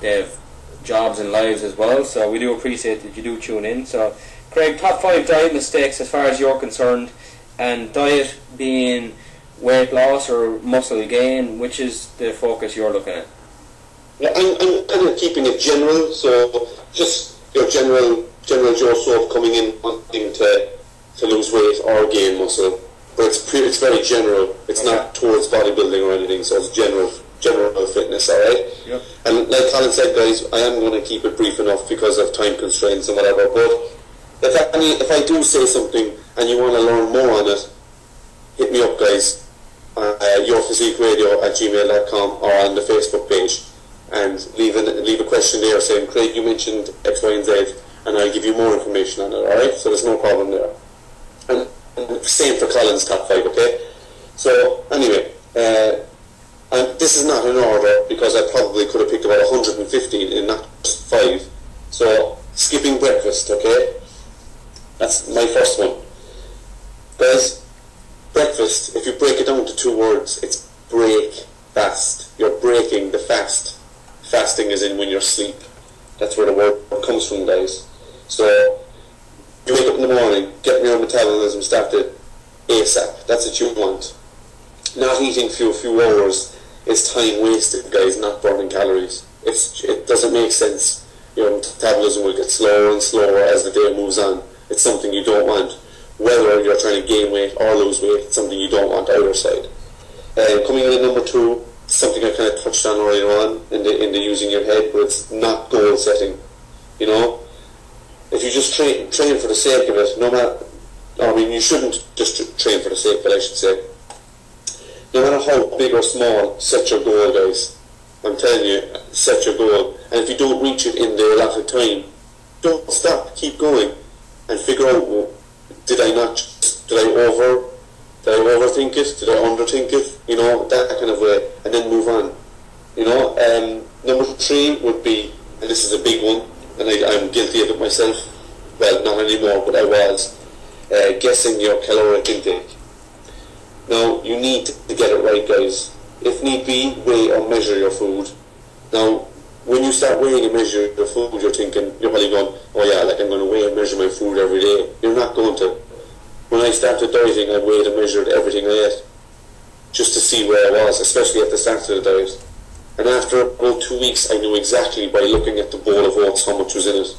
they have jobs and lives as well, so we do appreciate that you do tune in. So, Craig, top 5 diet mistakes as far as you're concerned, and diet being weight loss or muscle gain? Which is the focus you're looking at? Yeah, I'm kind of keeping it general, so just your general Joe Soap coming in wanting to lose weight or gain muscle. But it's very general. It's not towards bodybuilding or anything, so it's general fitness, alright? Yep. And like Colin said, guys, I am going to keep it brief enough because of time constraints and whatever, but if I do say something and you want to learn more on it, hit me up, guys. yourphysiqueradio@gmail.com or on the Facebook page, and leave a question there saying, Craig, you mentioned X, Y, and Z, and I'll give you more information on it, alright? So there's no problem there. And same for Colin's top 5, okay? So, anyway, and this is not in order because I probably could have picked about 115 in not just 5. So, skipping breakfast, okay? That's my first one. Guys, breakfast, if you break it down to 2 words, it's break fast. You're breaking the fast. Fasting is in when you're asleep. That's where the word comes from, guys. So, you wake up in the morning, get your metabolism started ASAP. That's what you want. Not eating for a few hours is time wasted, guys, not burning calories. It doesn't make sense. Your metabolism will get slower and slower as the day moves on. It's something you don't want. Whether you're trying to gain weight or lose weight, it's something you don't want either side. Coming in at number 2, something I kind of touched on earlier on in the using your head, but it's not goal setting. You know, if you just train for the sake of it, you shouldn't just train for the sake of it, I should say. No matter how big or small, set your goal, guys. I'm telling you, set your goal. And if you don't reach it in the allotted time, don't stop, keep going, and figure out, did I overthink it? Did I underthink it? You know, that kind of way, and then move on. You know, number 3 would be, and this is a big one, and I'm guilty of it myself. Well, not anymore, but I was. Guessing your caloric intake. Now, you need to get it right, guys. If need be, weigh or measure your food. Now, when you start weighing and measuring your food, you're probably going, oh yeah, like I'm going to weigh and measure my food every day. You're not going to. When I started dieting, I weighed and measured everything I ate, just to see where I was, especially at the start of the diet. And after about 2 weeks, I knew exactly by looking at the bowl of oats how much was in it.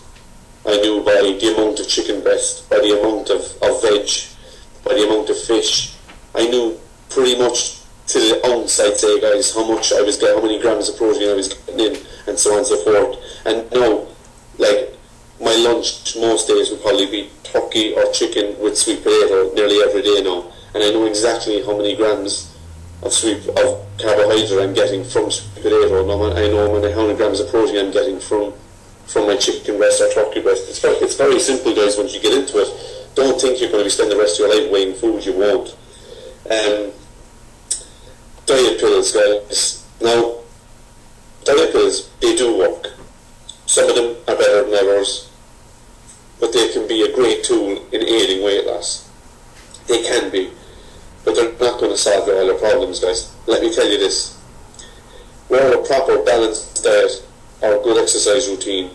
I knew by the amount of chicken breast, by the amount of veg, by the amount of fish. I knew pretty much to the ounce, I'd say, guys, how much I was getting, how many grams of protein I was getting in, and so on and so forth. And now, like, my lunch most days would probably be turkey or chicken with sweet potato nearly every day now. And I know exactly how many grams of carbohydrate I'm getting from sweet potato. I know how many grams of protein I'm getting from my chicken breast or turkey breast. It's very simple, guys, once you get into it. Don't think you're going to be spending the rest of your life weighing food. You won't. Diet pills, guys. Now, diet pills, they do work. Some of them are better than others, but they can be a great tool in aiding weight loss. They can be, but they're not going to solve all your problems, guys. Let me tell you this. Without a proper balanced diet or a good exercise routine,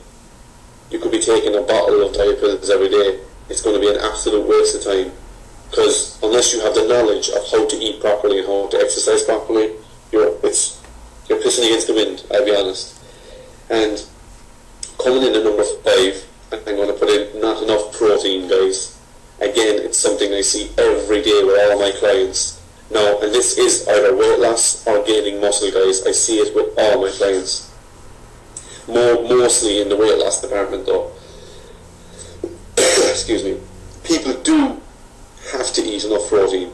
you could be taking a bottle of diet pills every day. It's going to be an absolute waste of time, because unless you have the knowledge of how to eat properly and how to exercise properly, you're pissing against the wind, I'll be honest. And coming in at number 5, I'm going to put in not enough protein, guys. Again, it's something I see every day with all my clients. Now, and this is either weight loss or gaining muscle, guys. I see it with all my clients. Mostly in the weight loss department, though. Excuse me. People do have to eat enough protein.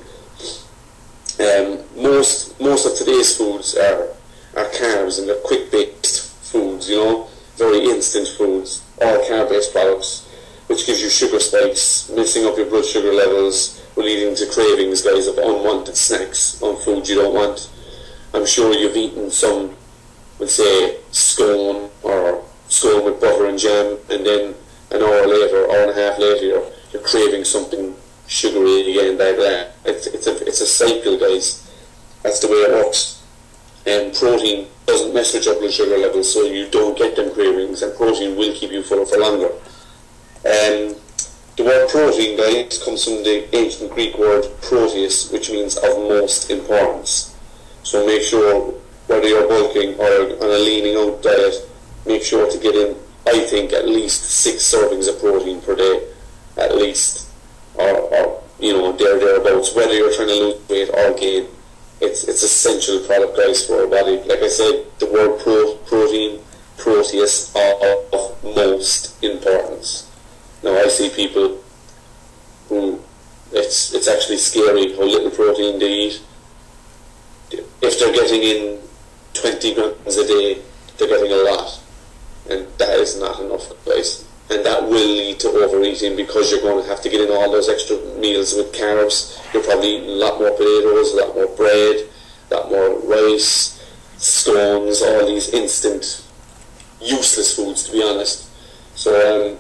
Most of today's foods are carbs, and they're quick-baked foods, you know, very instant foods, all carb-based products, which gives you sugar spikes, messing up your blood sugar levels, leading to cravings, guys, of unwanted snacks on food you don't want. I'm sure you've eaten some, let's say, scone with butter and jam, and then an hour and a half later, you're craving something sugary again, blah, blah. It's a cycle, guys. That's the way it works. And protein doesn't mess with your blood sugar levels, so you don't get them cravings, and protein will keep you full for longer. The word protein, guys, comes from the ancient Greek word proteus, which means of most importance. So make sure, whether you're bulking or on a leaning out diet, make sure to get in, I think, at least 6 servings of protein per day, at least, or thereabouts. Whether you're trying to lose weight or gain, it's essential product, guys, for our body. Like I said, the word protein, proteus, of most importance. Now I see people who it's actually scary how little protein they eat. If they're getting in 20 grams a day, they're getting a lot, and that is not enough, guys. And that will lead to overeating, because you're going to have to get in all those extra meals with carbs. You're probably eating a lot more potatoes, a lot more bread, a lot more rice, scones, all these instant, useless foods, to be honest. So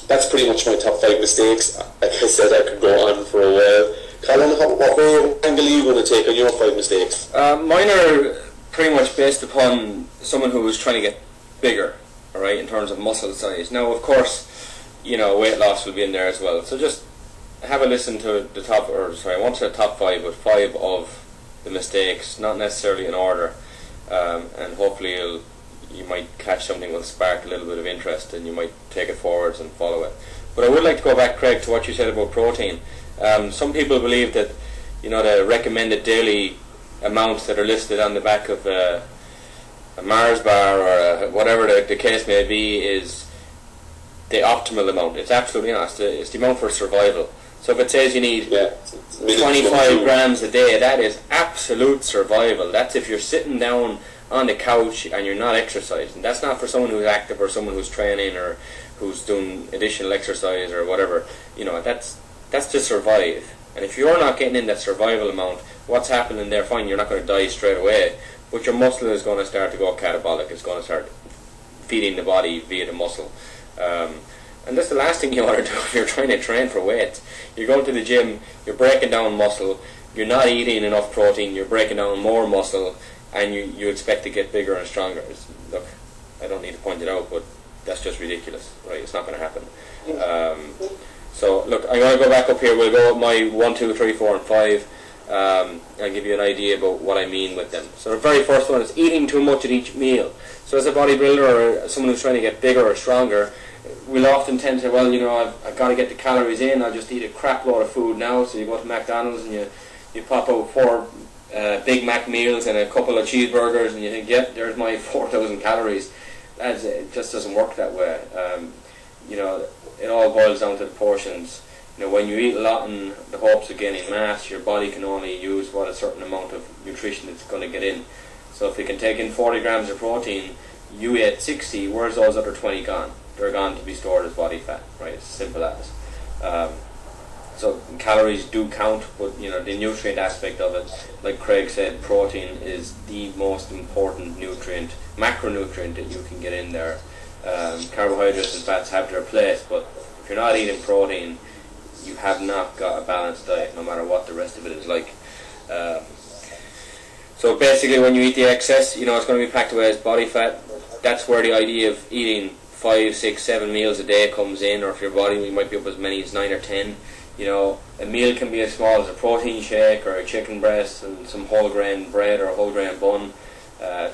that's pretty much my top 5 mistakes. Like I said, I could go on for a while. Colin, what angle are you going to take on your 5 mistakes? Mine are pretty much based upon someone who was trying to get bigger, alright, in terms of muscle size. Now, of course, weight loss will be in there as well. So just have a listen to the top, I won't say top 5, but 5 of the mistakes, not necessarily in order, and hopefully you might catch something that will spark a little bit of interest, and you might take it forwards and follow it. But I would like to go back, Craig, to what you said about protein. Some people believe that the recommended daily amounts that are listed on the back of a Mars bar or whatever the case may be is the optimal amount. It's absolutely not. It's the amount for survival. So if it says you need 25 grams a day, that is absolute survival. That's if you're sitting down on the couch and you're not exercising. That's not for someone who's active or someone who's training or who's doing additional exercise or whatever. That's to survive. And if you're not getting in that survival amount, what's happening there? Fine, you're not going to die straight away, but your muscle is going to start to go catabolic. It's going to start feeding the body via the muscle. And that's the last thing you want to do if you're trying to train for weight. You're going to the gym, you're breaking down muscle, you're not eating enough protein, you're breaking down more muscle, and you expect to get bigger and stronger. Look, I don't need to point it out, but that's just ridiculous, right? It's not going to happen. So look, I'm going to go back up here. We'll go with my 1, 2, 3, 4 and 5. I'll give you an idea about what I mean with them. So the very first one is eating too much at each meal. So as a bodybuilder or someone who's trying to get bigger or stronger, we'll often tend to say, well, I've got to get the calories in, I'll just eat a crap load of food now. So you go to McDonald's and you pop out 4 Big Mac meals and a couple of cheeseburgers, and you think, yep, there's my 4,000 calories. It just doesn't work that way. It all boils down to the portions. When you eat a lot in the hopes of gaining mass, your body can only use a certain amount of nutrition it's going to get in. So if you can take in 40 grams of protein, you ate 60, where's those other 20 gone? They're gone to be stored as body fat, right? It's as simple as. So calories do count, but the nutrient aspect of it, like Craig said, protein is the most important nutrient, macronutrient that you can get in there. Carbohydrates and fats have their place, but if you're not eating protein, you have not got a balanced diet, no matter what the rest of it is like. So basically, when you eat the excess, it's going to be packed away as body fat. That's where the idea of eating 5, 6, 7 meals a day comes in, or if your body, you might be up as many as 9 or 10. A meal can be as small as a protein shake or a chicken breast and some whole grain bread or a whole grain bun,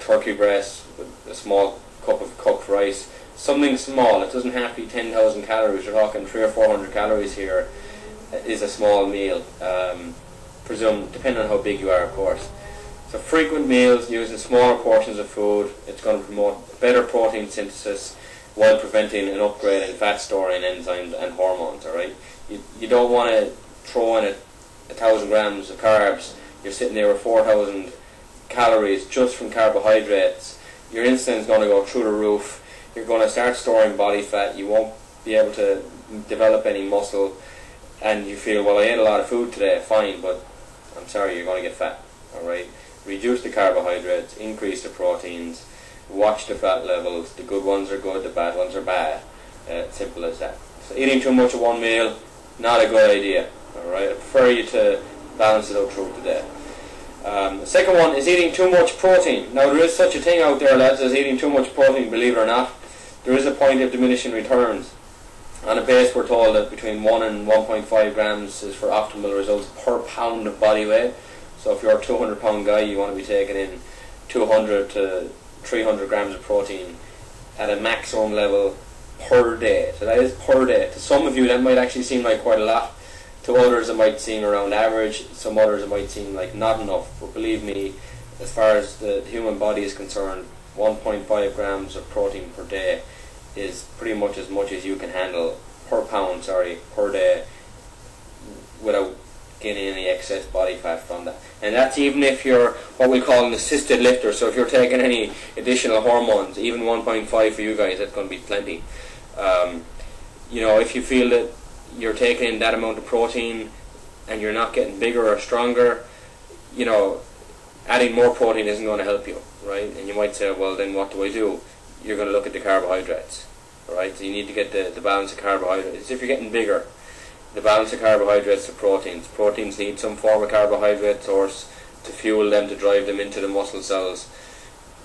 turkey breast with a small cup of cooked rice. Something small. It doesn't have to be 10,000 calories. We're talking 300 or 400 calories here is a small meal. Depending on how big you are, of course. So frequent meals using smaller portions of food, it's going to promote better protein synthesis while preventing an upgrade in fat storing enzymes and hormones. All right. You don't want to throw in 1,000 grams of carbs. You're sitting there with 4,000 calories just from carbohydrates. Your insulin is going to go through the roof. You're going to start storing body fat. You won't be able to develop any muscle, and you feel, well, I ate a lot of food today, fine, but I'm sorry, you're going to get fat. All right. Reduce the carbohydrates, increase the proteins, watch the fat levels. The good ones are good, the bad ones are bad. Simple as that. So eating too much of one meal, not a good idea. Alright, I prefer you to balance it out through the day. The second one is eating too much protein. Now there is such a thing out there, lads, as eating too much protein, believe it or not. There is a point of diminishing returns. On a base, we're told that between 1 and 1.5 grams is for optimal results per pound of body weight. So if you're a 200 pound guy, you want to be taking in 200 to 300 grams of protein at a maximum level per day. So that is per day. To some of you that might actually seem like quite a lot. To others it might seem around average. Some others it might seem like not enough. But believe me, as far as the human body is concerned, 1.5 grams of protein per day is pretty much as you can handle per pound, per day, without getting any excess body fat from that. And that's even if you're what we call an assisted lifter. So if you're taking any additional hormones, even 1.5 for you guys, that's going to be plenty. If you feel that you're taking that amount of protein and you're not getting bigger or stronger, adding more protein isn't going to help you, right? And you might say, well, then what do I do? You're going to look at the carbohydrates, right? So you need to get the balance of carbohydrates. If you're getting bigger, the balance of carbohydrates to proteins. Proteins need some form of carbohydrate source to fuel them, to drive them into the muscle cells.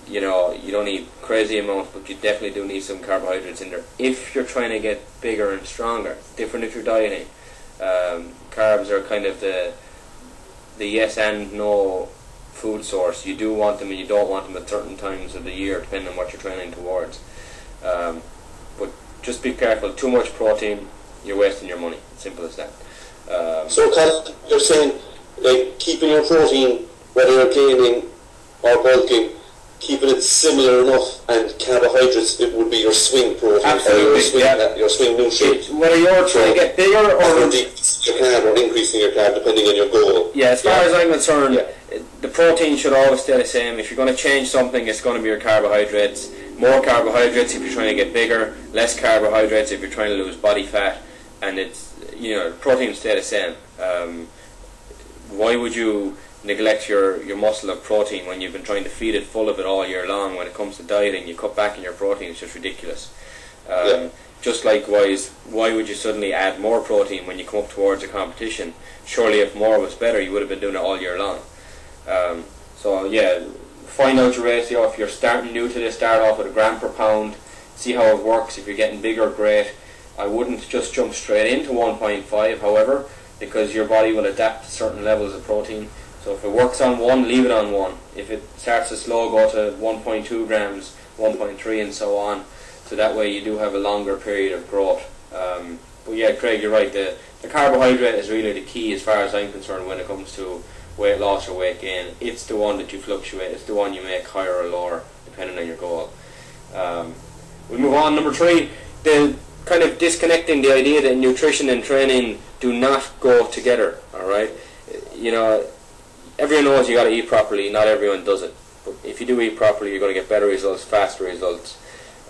You don't need crazy amounts, but you definitely do need some carbohydrates in there if you're trying to get bigger and stronger. Different if you're dieting. Carbs are kind of the yes and no food source. You do want them and you don't want them at certain times of the year, depending on what you're training towards. But just be careful. Too much protein, you're wasting your money. Simple as that. So, Cal, you're saying, like, keeping your protein, whether you're gaining or bulking, keeping it similar enough, and carbohydrates, it would be your swing protein. Absolutely, your swing nutrient. Whether you're trying to get bigger or decreasing your carb or increasing your carb, depending on your goal. Yeah, as far as I'm concerned, the protein should always stay the same. If you're going to change something, it's going to be your carbohydrates. More carbohydrates if you're trying to get bigger, less carbohydrates if you're trying to lose body fat, and it's protein stay the same. Why would you neglect your muscle of protein when you've been trying to feed it full of it all year long? When it comes to dieting, you cut back on your protein. It's just ridiculous. Just likewise, why would you suddenly add more protein when you come up towards a competition? Surely if more was better, you would have been doing it all year long. Find out your ratio. If you're starting new to this, start off with a gram per pound, see how it works. If you're getting bigger, great. I wouldn't just jump straight into 1.5, however, because your body will adapt to certain levels of protein. So if it works on 1, leave it on 1. If it starts to slow, go to 1.2 grams, 1.3 and so on. So that way you do have a longer period of growth. But yeah, Craig, you're right. The carbohydrate is really the key as far as I'm concerned when it comes to weight loss or weight gain. It's the one that you fluctuate. It's the one you make higher or lower depending on your goal. We move on. Number 3, the kind of disconnecting the idea that nutrition and training do not go together. All right, everyone knows you got to eat properly. Not everyone does it, but if you do eat properly, you're going to get better results, faster results,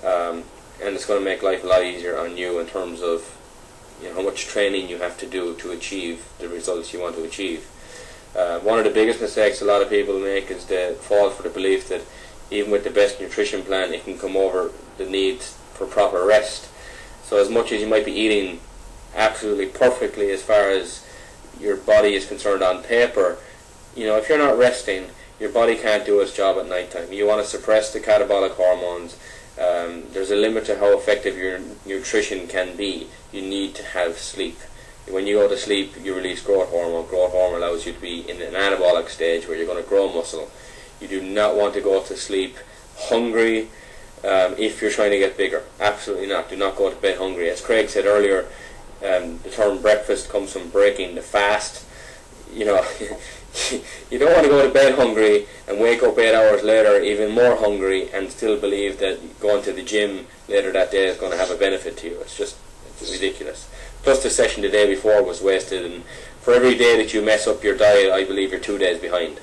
and it's going to make life a lot easier on you in terms of how much training you have to do to achieve the results you want to achieve. One of the biggest mistakes a lot of people make is they fall for the belief that even with the best nutrition plan, it can come over the need for proper rest. So as much as you might be eating absolutely perfectly as far as your body is concerned on paper, if you're not resting, your body can't do its job at night time. You want to suppress the catabolic hormones. There's a limit to how effective your nutrition can be. You need to have sleep. When you go to sleep, you release growth hormone. Growth hormone allows you to be in an anabolic stage where you're going to grow muscle. You do not want to go to sleep hungry if you're trying to get bigger. Absolutely not. Do not go to bed hungry. As Craig said earlier, the term breakfast comes from breaking the fast. You don't want to go to bed hungry and wake up 8 hours later even more hungry and still believe that going to the gym later that day is going to have a benefit to you. It's ridiculous. Plus the session the day before was wasted, and for every day that you mess up your diet, I believe you're 2 days behind.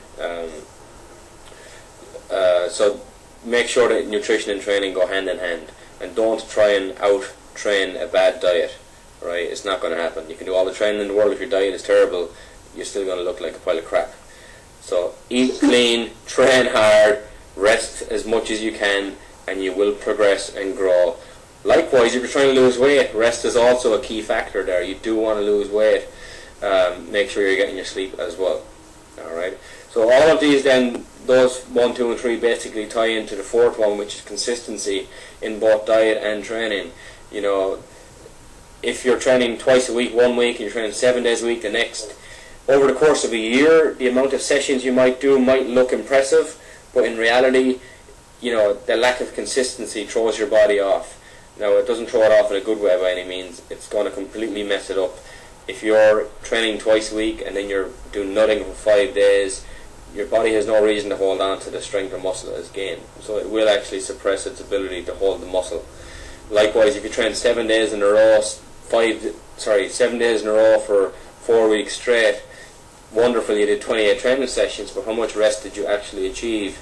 So make sure that nutrition and training go hand in hand, and don't try and out-train a bad diet. Right? It's not going to happen. You can do all the training in the world. If your diet is terrible, you're still going to look like a pile of crap. So eat clean, train hard, rest as much as you can, and you will progress and grow. Likewise, if you're trying to lose weight, rest is also a key factor there. You do want to lose weight. Make sure you're getting your sleep as well. Alright. So all of these then, those 1, 2 and 3 basically tie into the 4th one, which is consistency in both diet and training. if you're training twice a week one week and you're training 7 days a week the next, over the course of a year, the amount of sessions you might do might look impressive, but in reality, you know, the lack of consistency throws your body off. Now, it doesn't throw it off in a good way by any means. It's going to completely mess it up. If you're training twice a week and then you're doing nothing for 5 days, your body has no reason to hold on to the strength or muscle it has gained. So it will actually suppress its ability to hold the muscle. Likewise, if you train 7 days in a row, 7 days in a row for 4 weeks straight, wonderful, you did 28 training sessions, but how much rest did you actually achieve?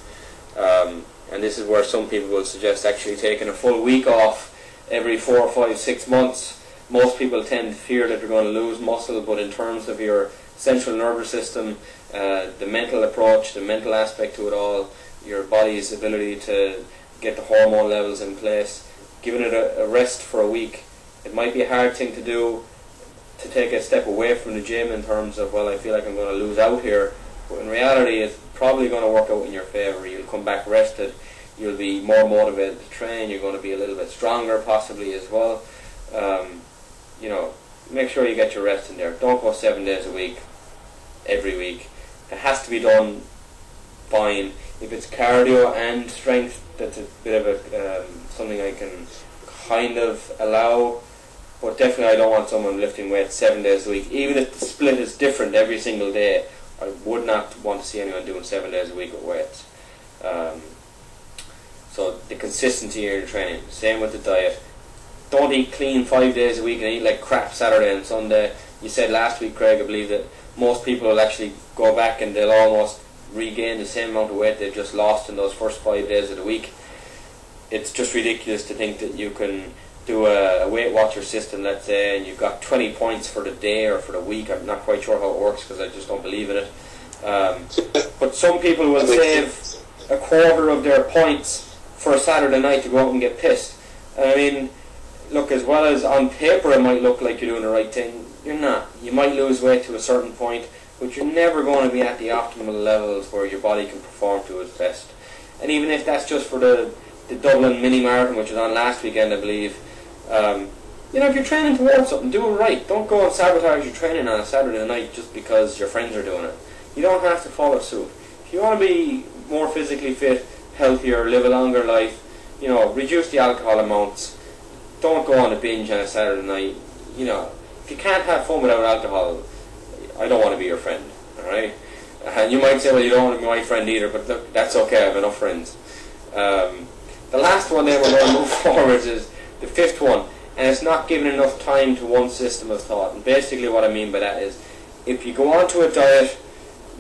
And this is where some people will suggest actually taking a full week off every 4, 5, 6 months. Most people tend to fear that they're going to lose muscle, but in terms of your central nervous system, the mental approach, the mental aspect to it all, your body's ability to get the hormone levels in place, giving it a rest for a week. It might be a hard thing to do, to take a step away from the gym in terms of, well, I feel like I'm going to lose out here, but in reality it's probably going to work out in your favour. You'll come back rested, you'll be more motivated to train, you're going to be a little bit stronger possibly as well. You know, make sure you get your rest in there. Don't go 7 days a week, every week. It has to be done fine. If it's cardio and strength, that's a bit of a something I can kind of allow, but definitely I don't want someone lifting weights 7 days a week. Even if the split is different every single day, I would not want to see anyone doing 7 days a week with weights. So the consistency in your training, same with the diet. Don't eat clean 5 days a week and eat like crap Saturday and Sunday. You said last week, Craig, I believe, that most people will actually go back and they'll almost regain the same amount of weight they've just lost in those first 5 days of the week. It's just ridiculous to think that you can do a Weight Watcher system, let's say, and you've got 20 points for the day or for the week. I'm not quite sure how it works because I just don't believe in it. But some people will save a quarter of their points for a Saturday night to go out and get pissed. I mean, look, as well as on paper it might look like you're doing the right thing, you're not. You might lose weight to a certain point, but you're never going to be at the optimal levels where your body can perform to its best. And even if that's just for the Dublin mini marathon, which was on last weekend, I believe, you know, if you're training towards something, do it right. Don't go and sabotage your training on a Saturday night just because your friends are doing it. You don't have to follow suit. If you want to be more physically fit, healthier, live a longer life, you know, reduce the alcohol amounts. Don't go on a binge on a Saturday night. You know, if you can't have fun without alcohol, I don't want to be your friend, alright? And you might say, well, you don't want to be my friend either, but look, that's okay, I have enough friends. The last one then we're going to move forward is the fifth one, and it's not giving enough time to one system of thought. And basically what I mean by that is, if you go onto a diet,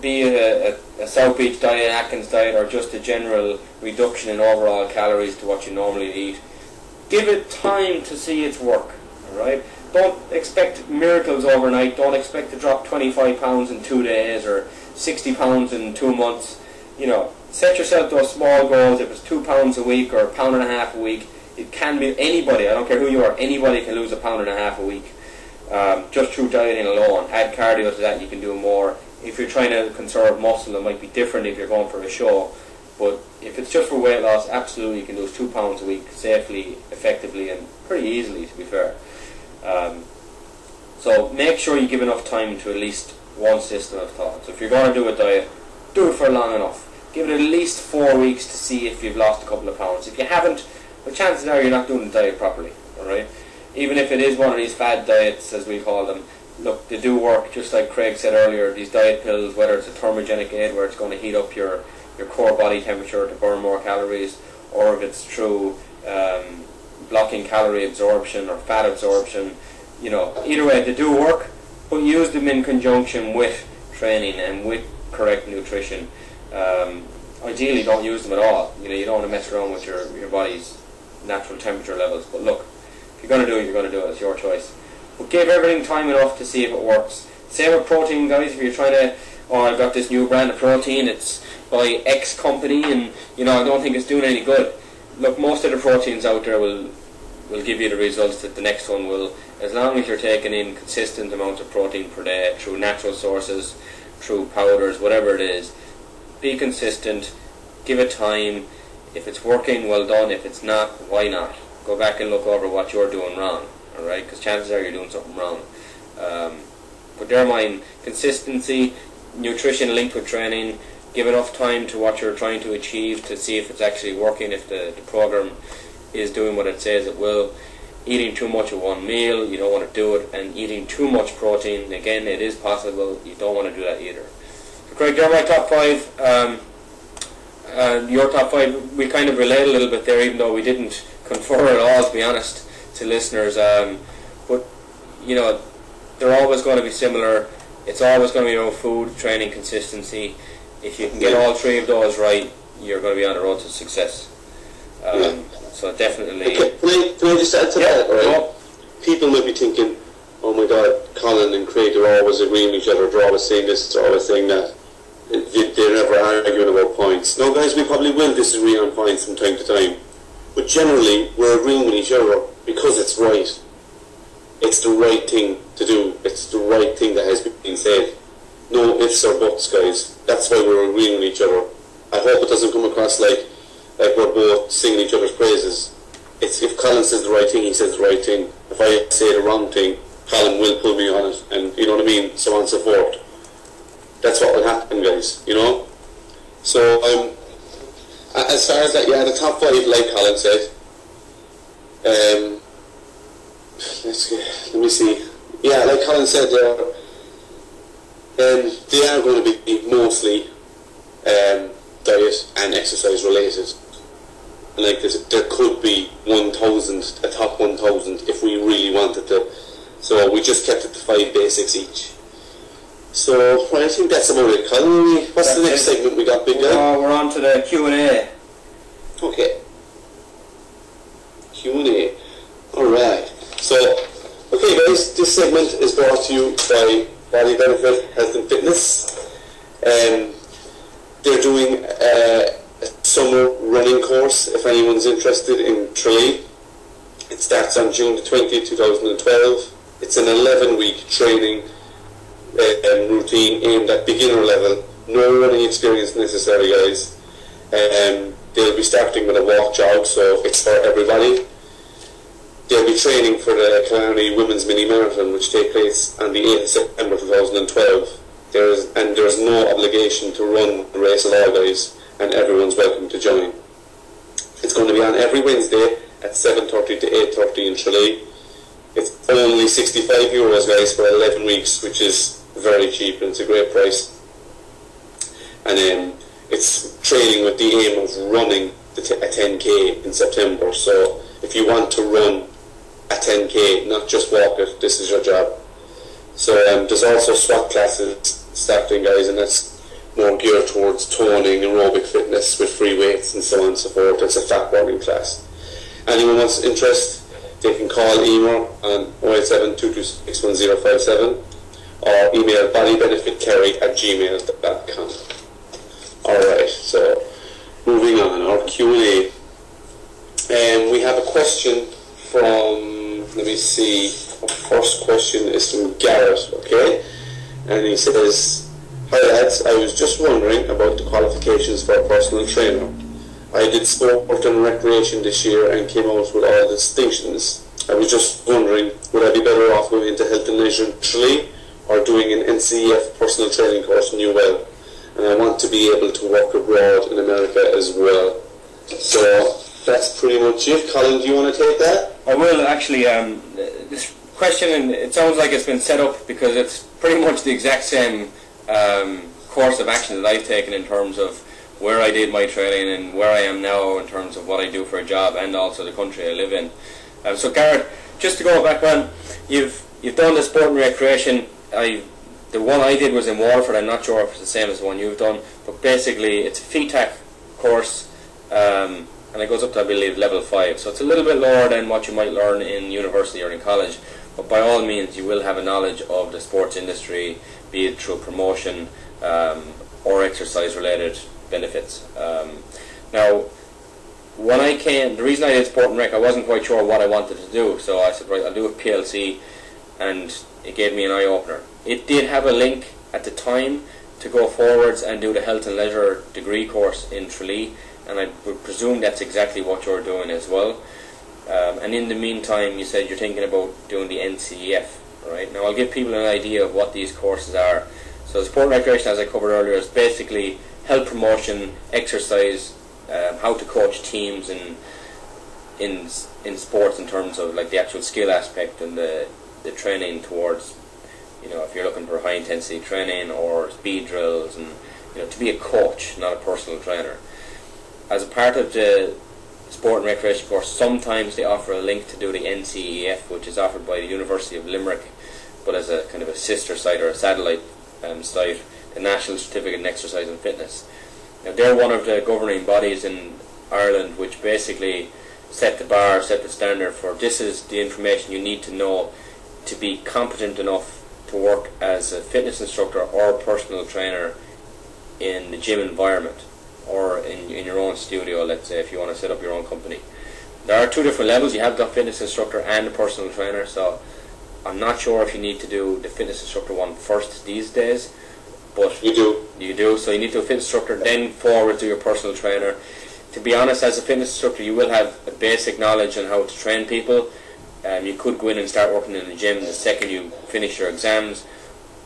be it a South Beach diet, Atkins diet, or just a general reduction in overall calories to what you normally eat, give it time to see its work, alright? Don't expect miracles overnight. Don't expect to drop 25 pounds in 2 days or 60 pounds in 2 months. You know, set yourself those small goals. If it's 2 pounds a week or 1.5 pounds a week, it can be anybody. I don't care who you are. Anybody can lose 1.5 pounds a week just through dieting alone. Add cardio to that, you can do more. If you're trying to conserve muscle, it might be different if you're going for a show. But if it's just for weight loss, absolutely you can lose 2 pounds a week safely, effectively, and pretty easily, to be fair. So make sure you give enough time to at least one system of thought. So if you're going to do a diet, do it for long enough. Give it at least 4 weeks to see if you've lost a couple of pounds. If you haven't, well, chances are you're not doing the diet properly. Alright? Even if it is one of these fad diets, as we call them, look, they do work, just like Craig said earlier. These diet pills, whether it's a thermogenic aid where it's going to heat up your core body temperature to burn more calories, or if it's through blocking calorie absorption or fat absorption, you know, either way they do work, but use them in conjunction with training and with correct nutrition. Ideally don't use them at all. You know, you don't want to mess around with your body's natural temperature levels, but look, if you're going to do it, you're going to do it. It's your choice. But give everything time enough to see if it works. Same with protein, guys. If you're trying to, oh, I've got this new brand of protein, it's by X company, and you know, I don't think it's doing any good. Look, most of the proteins out there will give you the results that the next one will, as long as you're taking in consistent amounts of protein per day through natural sources, through powders, whatever it is. Be consistent, give it time. If it's working, well done. If it's not, why not? Go back and look over what you're doing wrong. all right? Because chances are you're doing something wrong. But bear in mind, consistency, nutrition linked with training, give enough time to what you're trying to achieve to see if it's actually working, if the program is doing what it says it will. Eating too much of one meal, you don't want to do it, and eating too much protein, again, it is possible, you don't want to do that either. So Craig, you're my top 5. Your top 5, we kind of relate a little bit there, even though we didn't confer at all, to be honest, to listeners. But, you know, they're always going to be similar. It's always going to be about food, training, consistency. If you can get all 3 of those right, you're going to be on the road to success. So definitely. Okay, can I just add to that? Right? People may be thinking, "Oh my God, Colin and Craig are always agreeing with each other. They're always saying this. They're always saying that. They're never arguing about points." No, guys, we probably will disagree on points from time to time, but generally we're agreeing with each other because it's right. It's the right thing to do. It's the right thing that has been said. No ifs or buts, guys. That's why we're agreeing with each other. I hope it doesn't come across like we're both singing each other's praises. It's if Colin says the right thing, he says the right thing. If I say the wrong thing, Colin will pull me on it, and you know what I mean, so on and so forth. That's what will happen, guys, you know? So, as far as that, yeah, the top 5, like Colin said, let me see. Yeah, like Colin said, they are going to be mostly diet and exercise related. And like this, there could be 1,000, a top 1,000 if we really wanted to. So we just kept it to 5 basics each. So I think that's about it. Colin, what's the next segment we got, big guy? We're on to the Q&A. Okay. Q&A. Alright. So, okay guys, this segment is brought to you by Body Benefit Health and Fitness. They're doing a summer running course if anyone's interested in Tralee. It starts on June the 20th, 2012. It's an 11-week training routine aimed at beginner level. No running experience necessary, guys. They'll be starting with a walk jog, so it's for everybody. They'll be training for the Killarney Women's Mini Marathon, which takes place on the 8th of September 2012. There's no obligation to run the race at all, guys, and everyone's welcome to join. It's going to be on every Wednesday at 7:30 to 8:30 in Tralee. It's only €65, guys, for 11 weeks, which is very cheap, and it's a great price. And it's training with the aim of running a 10k in September. So if you want to run a 10k, not just walk it, this is your job. So there's also SWAT classes starting, guys, and that's more geared towards toning, aerobic fitness with free weights and so on and so forth. It's a fat burning class. Anyone wants interest, they can call email on 087-226-1057 or email bodybenefitkerry@gmail.com. Alright, so moving on, our Q&A. We have a question from, let me see, our first question is from Garrett, okay? And he says, "Hi lads, I was just wondering about the qualifications for a personal trainer. I did sport and recreation this year and came out with all the distinctions. I was just wondering, would I be better off going into health and leisure in Tralee or doing an NCEF personal training course in Newell? And I want to be able to work abroad in America as well." So that's pretty much it. Colin, do you want to take that? I will actually. This question, and it sounds like it's been set up because it's pretty much the exact same course of action that I've taken in terms of where I did my training and where I am now in terms of what I do for a job and also the country I live in. So Garrett, just to go back on, you've done the sport and recreation. The one I did was in Waterford. I'm not sure if it's the same as the one you've done, but basically it's a FETAC course, and it goes up to, I believe, level 5. So it's a little bit lower than what you might learn in university or in college, but by all means you will have a knowledge of the sports industry, be it through promotion or exercise related benefits. Now, when I came, the reason I did sport and rec, I wasn't quite sure what I wanted to do, so I said, right, I'll do a PLC, and it gave me an eye-opener. It did have a link at the time to go forwards and do the health and leisure degree course in Tralee, and I would presume that's exactly what you're doing as well. And in the meantime, you said you're thinking about doing the NCEF, right? Now, I'll give people an idea of what these courses are. So, sport and recreation, as I covered earlier, is basically health promotion, exercise, how to coach teams in sports in terms of like the actual skill aspect and the training towards, if you're looking for high intensity training or speed drills, and to be a coach, not a personal trainer. As a part of the sport and recreation course, sometimes they offer a link to do the NCEF, which is offered by the University of Limerick, but as a kind of a sister site or a satellite site, the National Certificate in Exercise and Fitness. Now, they're one of the governing bodies in Ireland which basically set the bar, set the standard for this is the information you need to know to be competent enough to work as a fitness instructor or personal trainer in the gym environment, or in your own studio, let's say, if you want to set up your own company. There are two different levels. You have got fitness instructor and a personal trainer, so I'm not sure if you need to do the fitness instructor one first these days, but you do. So you need to do a fitness instructor, then forward to your personal trainer. To be honest, as a fitness instructor, you will have a basic knowledge on how to train people. You could go in and start working in the gym the second you finish your exams,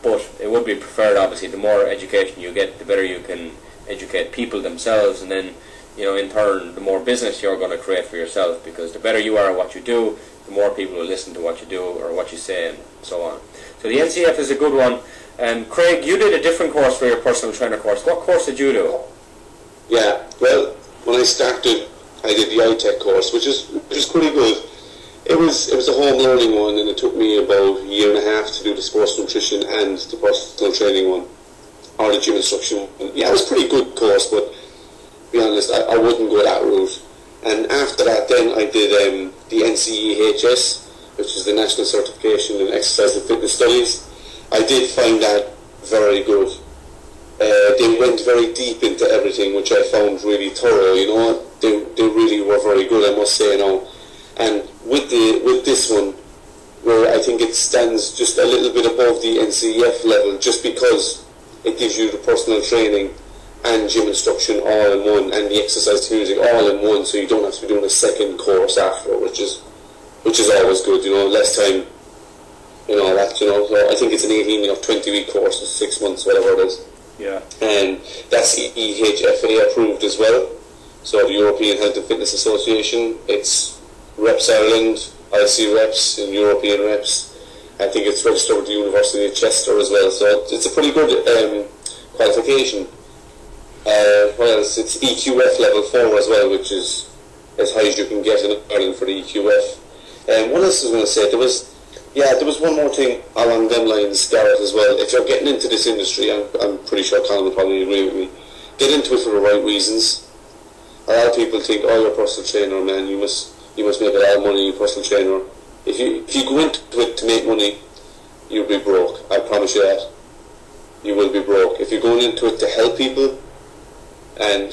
but it would be preferred, obviously, the more education you get, the better you can educate people themselves, and then, in turn, the more business you're going to create for yourself, because the better you are at what you do, the more people will listen to what you do or what you say, and so on. So the NCF is a good one. Craig, you did a different course for your personal trainer course. What course did you do? Yeah, well, when I started, I did the iTech course, which is pretty good. It was a home learning one, and it took me about a year and a half to do the sports nutrition and the personal training one, or the gym instruction one. Yeah, it was a pretty good course, but to be honest, I wouldn't go that route. And after that, then I did the NCEHS, which is the National Certification in Exercise and Fitness Studies. I did find that very good. They went very deep into everything, which I found really thorough. They really were very good, I must say. And with this one, where I think it stands just a little bit above the NCEF level, just because it gives you the personal training and gym instruction all in one, and the exercise music all in one, so you don't have to be doing a second course after, which is always good. Less time. So I think it's an 18 or 20 week course, 6 months, whatever it is. Yeah. And that's EHFA approved as well. So the European Health and Fitness Association, it's Reps Ireland, IC Reps, and European Reps. I think it's registered with the University of Chester as well. So it's a pretty good qualification. What else? It's EQF level 4 as well, which is as high as you can get in Ireland for the EQF. What else was I going to say? There was one more thing along them lines, Gareth, as well. If you're getting into this industry, I'm pretty sure Colin will probably agree with me, get into it for the right reasons. A lot of people think, oh, you're a personal trainer, man, you must make a lot of money, you're a personal trainer. If you go into it to make money, you'll be broke. I promise you that. You will be broke. If you're going into it to help people, and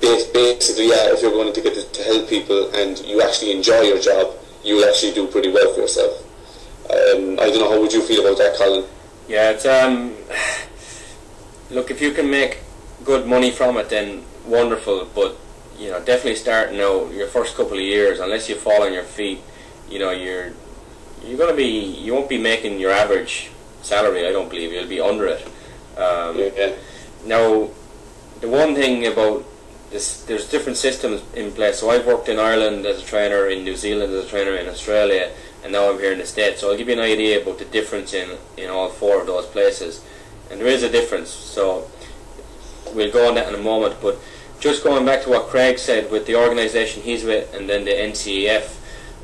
basically, if you're going to get it to help people and you actually enjoy your job, you will actually do pretty well for yourself. I don't know, how would you feel about that, Colin? Yeah, it's look, if you can make good money from it, then wonderful, but definitely starting out your first couple of years, unless you fall on your feet, you won't be making your average salary. I don't believe you'll be under it. Now, the one thing about this, there's different systems in place. So I've worked in Ireland as a trainer, in New Zealand as a trainer, in Australia, and now I'm here in the States. So I'll give you an idea about the difference in all four of those places. And there is a difference, so we'll go on that in a moment. But just going back to what Craig said with the organisation he's with, and then the NCEF,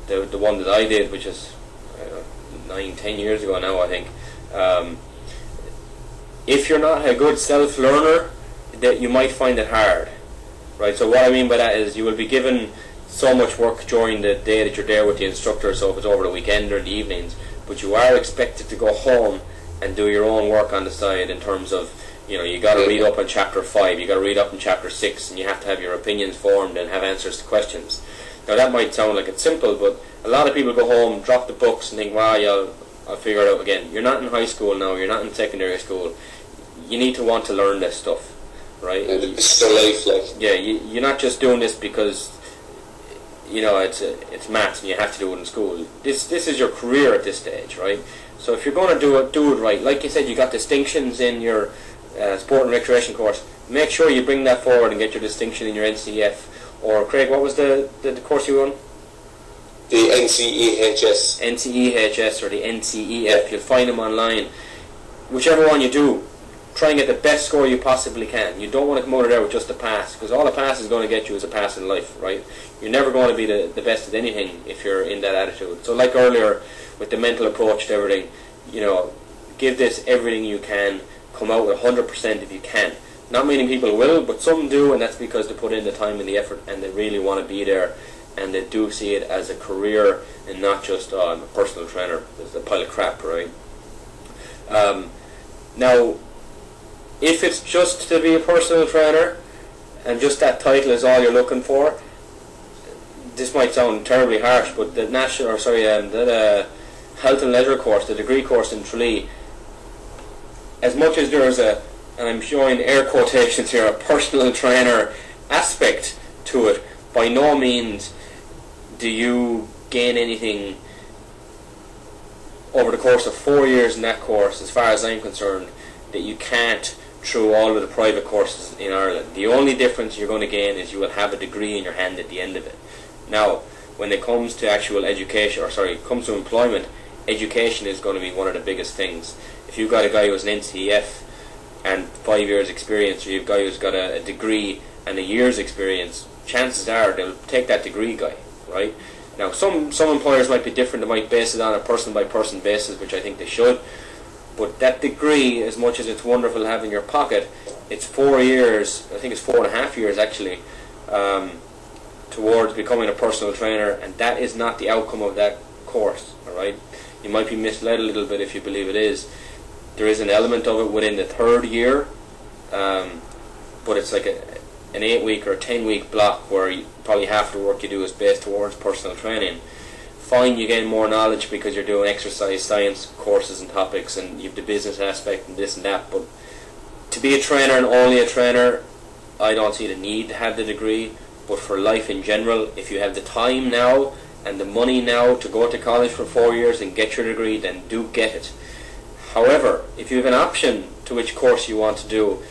the one that I did, which is 9-10 years ago now, I think. If you're not a good self-learner, that you might find it hard, right? So what I mean by that is you will be given so much work during the day that you're there with the instructor, so if it's over the weekend or in the evenings, but you are expected to go home and do your own work on the side in terms of, you got to read up on chapter 5, you got to read up on chapter 6, and you have to have your opinions formed and have answers to questions. Now that might sound like it's simple, but a lot of people go home, drop the books and think, wow, I'll figure it out again. You're not in high school now, you're not in secondary school. You need to want to learn this stuff, right? And it's their life, like. Yeah, you're not just doing this because it's maths and you have to do it in school. This is your career at this stage, right? So if you're going to do it right, like you said, you got distinctions in your sport and recreation course. Make sure you bring that forward and get your distinction in your NCF. Or Craig, what was the course you won? The NCEHS. NCEHS or the NCEF. You'll find them online. Whichever one you do, try and get the best score you possibly can. You don't want to come out of there with just a pass, because all a pass is going to get you is a pass in life, right? You're never going to be the best at anything if you're in that attitude. So like earlier, with the mental approach to everything, give this everything you can, come out with 100% if you can. Not many people will, but some do, and that's because they put in the time and the effort and they really want to be there, and they do see it as a career and not just, I'm a personal trainer. It's a pile of crap, right? Now, if it's just to be a personal trainer and just that title is all you're looking for, this might sound terribly harsh, but the health and leisure course, the degree course in Tralee, as much as there is and I'm showing air quotations here, a personal trainer aspect to it, by no means do you gain anything over the course of 4 years in that course, as far as I'm concerned, that you can't through all of the private courses in Ireland. The only difference you're going to gain is you will have a degree in your hand at the end of it. Now, when it comes to actual education, comes to employment, education is going to be one of the biggest things. If you've got a guy who's an NCF and 5 years experience, or you've got a guy who's got a degree and a year's experience, chances are they'll take that degree guy, right? Now, some employers might be different. They might base it on a person-by-person basis, which I think they should. But that degree, as much as it's wonderful to have in your pocket, it's 4 years, I think it's 4.5 years actually, towards becoming a personal trainer, and that is not the outcome of that course, alright? You might be misled a little bit if you believe it is. There is an element of it within the third year, but it's like an 8-week or a 10-week block where probably half the work you do is based towards personal training. Fine, you gain more knowledge because you're doing exercise science courses and topics, and you have the business aspect and this and that, but to be a trainer and only a trainer, I don't see the need to have the degree. But for life in general, if you have the time now and the money now to go to college for 4 years and get your degree, then do get it. However, if you have an option to which course you want to do,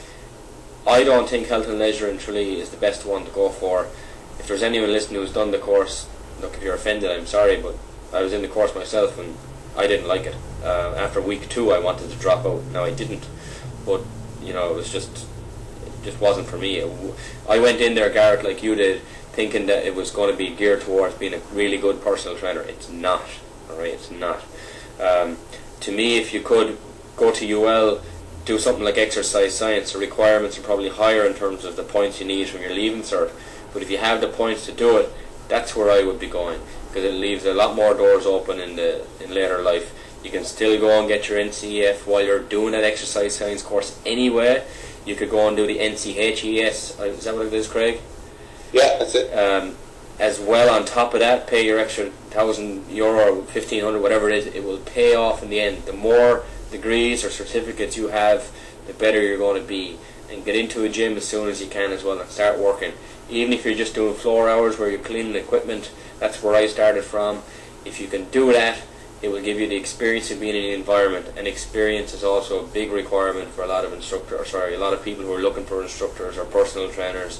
I don't think Health and Leisure in Tralee is the best one to go for. If there's anyone listening who's done the course, look, if you're offended, I'm sorry, but I was in the course myself and I didn't like it. After week 2 I wanted to drop out. Now I didn't, but it was it just wasn't for me. I went in there, Garrett, like you did, thinking that it was going to be geared towards being a really good personal trainer. It's not, alright, it's not. To me, if you could go to UL, do something like exercise science, the requirements are probably higher in terms of the points you need from your leaving cert, but if you have the points to do it, that's where I would be going, because it leaves a lot more doors open in later life. You can still go and get your NCEF while you're doing that exercise science course anyway. You could go and do the NCHES, is that what it is, Craig? Yeah, that's it. As well, on top of that, pay your extra €1,000 or 1,500, whatever it is. It will pay off in the end. The more degrees or certificates you have, the better you're going to be. And get into a gym as soon as you can as well and start working. Even if you're just doing floor hours where you're cleaning equipment, that's where I started from. If you can do that, it will give you the experience of being in the environment, and experience is also a big requirement for a lot of a lot of people who are looking for instructors or personal trainers.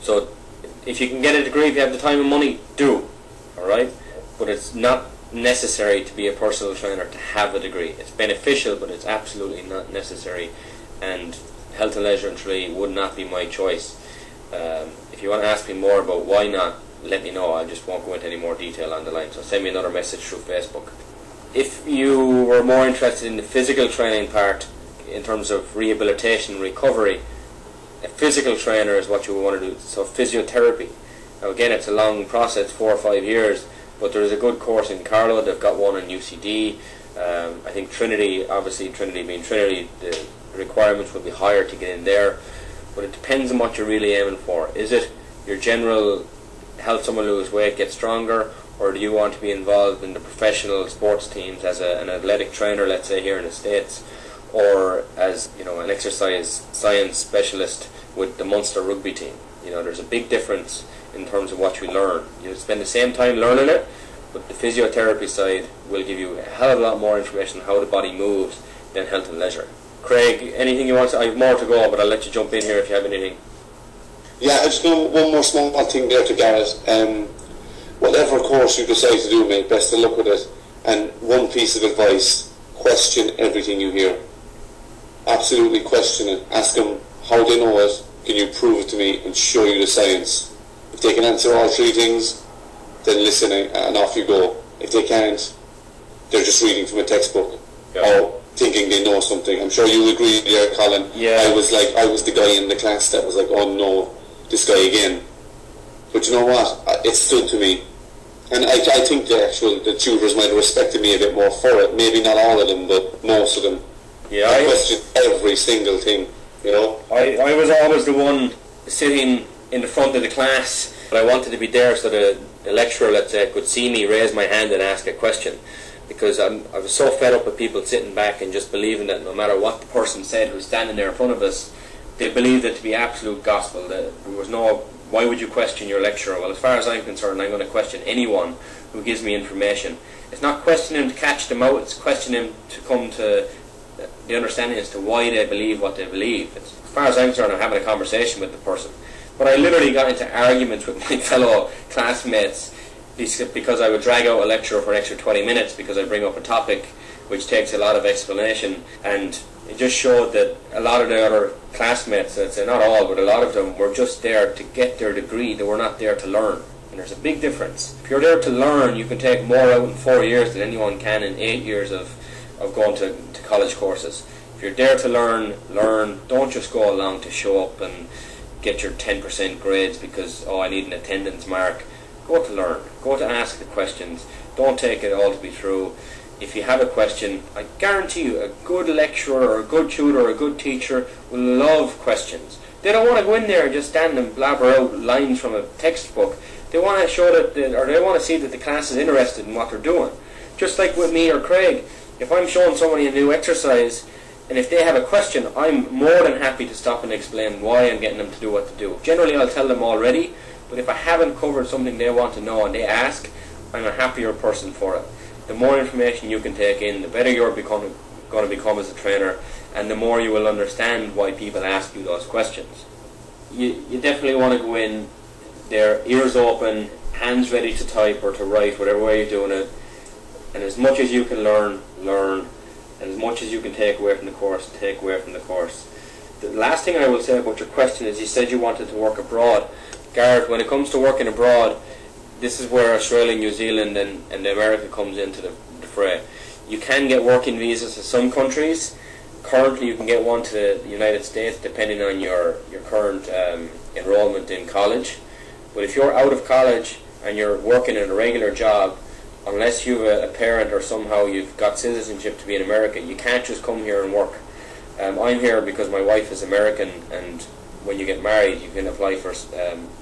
So if you can get a degree, if you have the time and money, do, alright? But it's not necessary to be a personal trainer to have a degree. It's beneficial, but it's absolutely not necessary, and Health and Leisure in Tralee would not be my choice. If you want to ask me more about why not, let me know. I just won't go into any more detail on the line, so send me another message through Facebook. If you were more interested in the physical training part in terms of rehabilitation and recovery, a physical trainer is what you want to do. So physiotherapy. Now again, it's a long process, 4 or 5 years, but there is a good course in Carlow. They've got one in UCD. I think Trinity, obviously Trinity being Trinity, the requirements will be higher to get in there, but it depends on what you're really aiming for. Is it your general help someone lose weight, get stronger, or do you want to be involved in the professional sports teams as an athletic trainer, let's say here in the States, or as an exercise science specialist with the Munster rugby team? There's a big difference in terms of what you learn. You spend the same time learning it, but the physiotherapy side will give you a hell of a lot more information on how the body moves than health and leisure. Craig, anything you want to? I have more to go, but I'll let you jump in here if you have anything. Yeah, I just know one more small thing there to Gareth. Whatever course you decide to do, mate, best of luck with it. And one piece of advice: question everything you hear. Absolutely question it. Ask them how they know it. Can you prove it to me and show you the science? If they can answer all three things, then listen and off you go. If they can't, they're just reading from a textbook or thinking they know something. I'm sure you'll agree there, Colin. Yeah. I was the guy in the class that was like, oh no, this guy again. But you know what? It stood to me. And I think the tutors might have respected me a bit more for it. Maybe not all of them, but most of them. Yeah, I questioned every single thing, you know. I was always the one sitting in the front of the class, but I wanted to be there so the lecturer, let's say, could see me raise my hand and ask a question. Because I was so fed up with people sitting back and just believing that no matter what the person said who's standing there in front of us, they believed it to be absolute gospel. There was no, why would you question your lecturer? Well, as far as I'm concerned, I'm going to question anyone who gives me information. It's not questioning him to catch them out, it's questioning him to come to the understanding as to why they believe what they believe. As far as I'm concerned, I'm having a conversation with the person. But I literally got into arguments with my fellow classmates because I would drag out a lecture for an extra 20 minutes because I bring up a topic which takes a lot of explanation, and it just showed that a lot of the other classmates, I'd say not all, but a lot of them were just there to get their degree. They were not there to learn. And there's a big difference. If you're there to learn, you can take more out in 4 years than anyone can in 8 years of going to college courses. If you're there to learn. Don't just go along to show up and get your 10% grades because, oh, I need an attendance mark. Go to learn. Go to ask the questions. Don't take it all to be true. If you have a question, I guarantee you a good lecturer or a good tutor or a good teacher will love questions. They don't want to go in there and just stand and blabber out lines from a textbook. They want to show that, or they want to see that the class is interested in what they're doing. Just like with me or Craig, if I'm showing somebody a new exercise, and if they have a question, I'm more than happy to stop and explain why I'm getting them to do what to do. Generally, I'll tell them already, but if I haven't covered something they want to know and they ask, I'm a happier person for it. The more information you can take in, the better you're going to become as a trainer, and the more you will understand why people ask you those questions. You definitely want to go in there, ears open, hands ready to type or to write, whatever way you're doing it, and as much as you can learn, and as much as you can take away from the course, take away from the course. The last thing I will say about your question is you said you wanted to work abroad. Gareth, when it comes to working abroad, this is where Australia, New Zealand and America comes into the fray. You can get working visas to some countries. Currently you can get one to the United States depending on your current enrollment in college. But if you're out of college and you're working in a regular job, unless you have a parent or somehow you've got citizenship to be in America, you can't just come here and work. I'm here because my wife is American, and when you get married you can apply for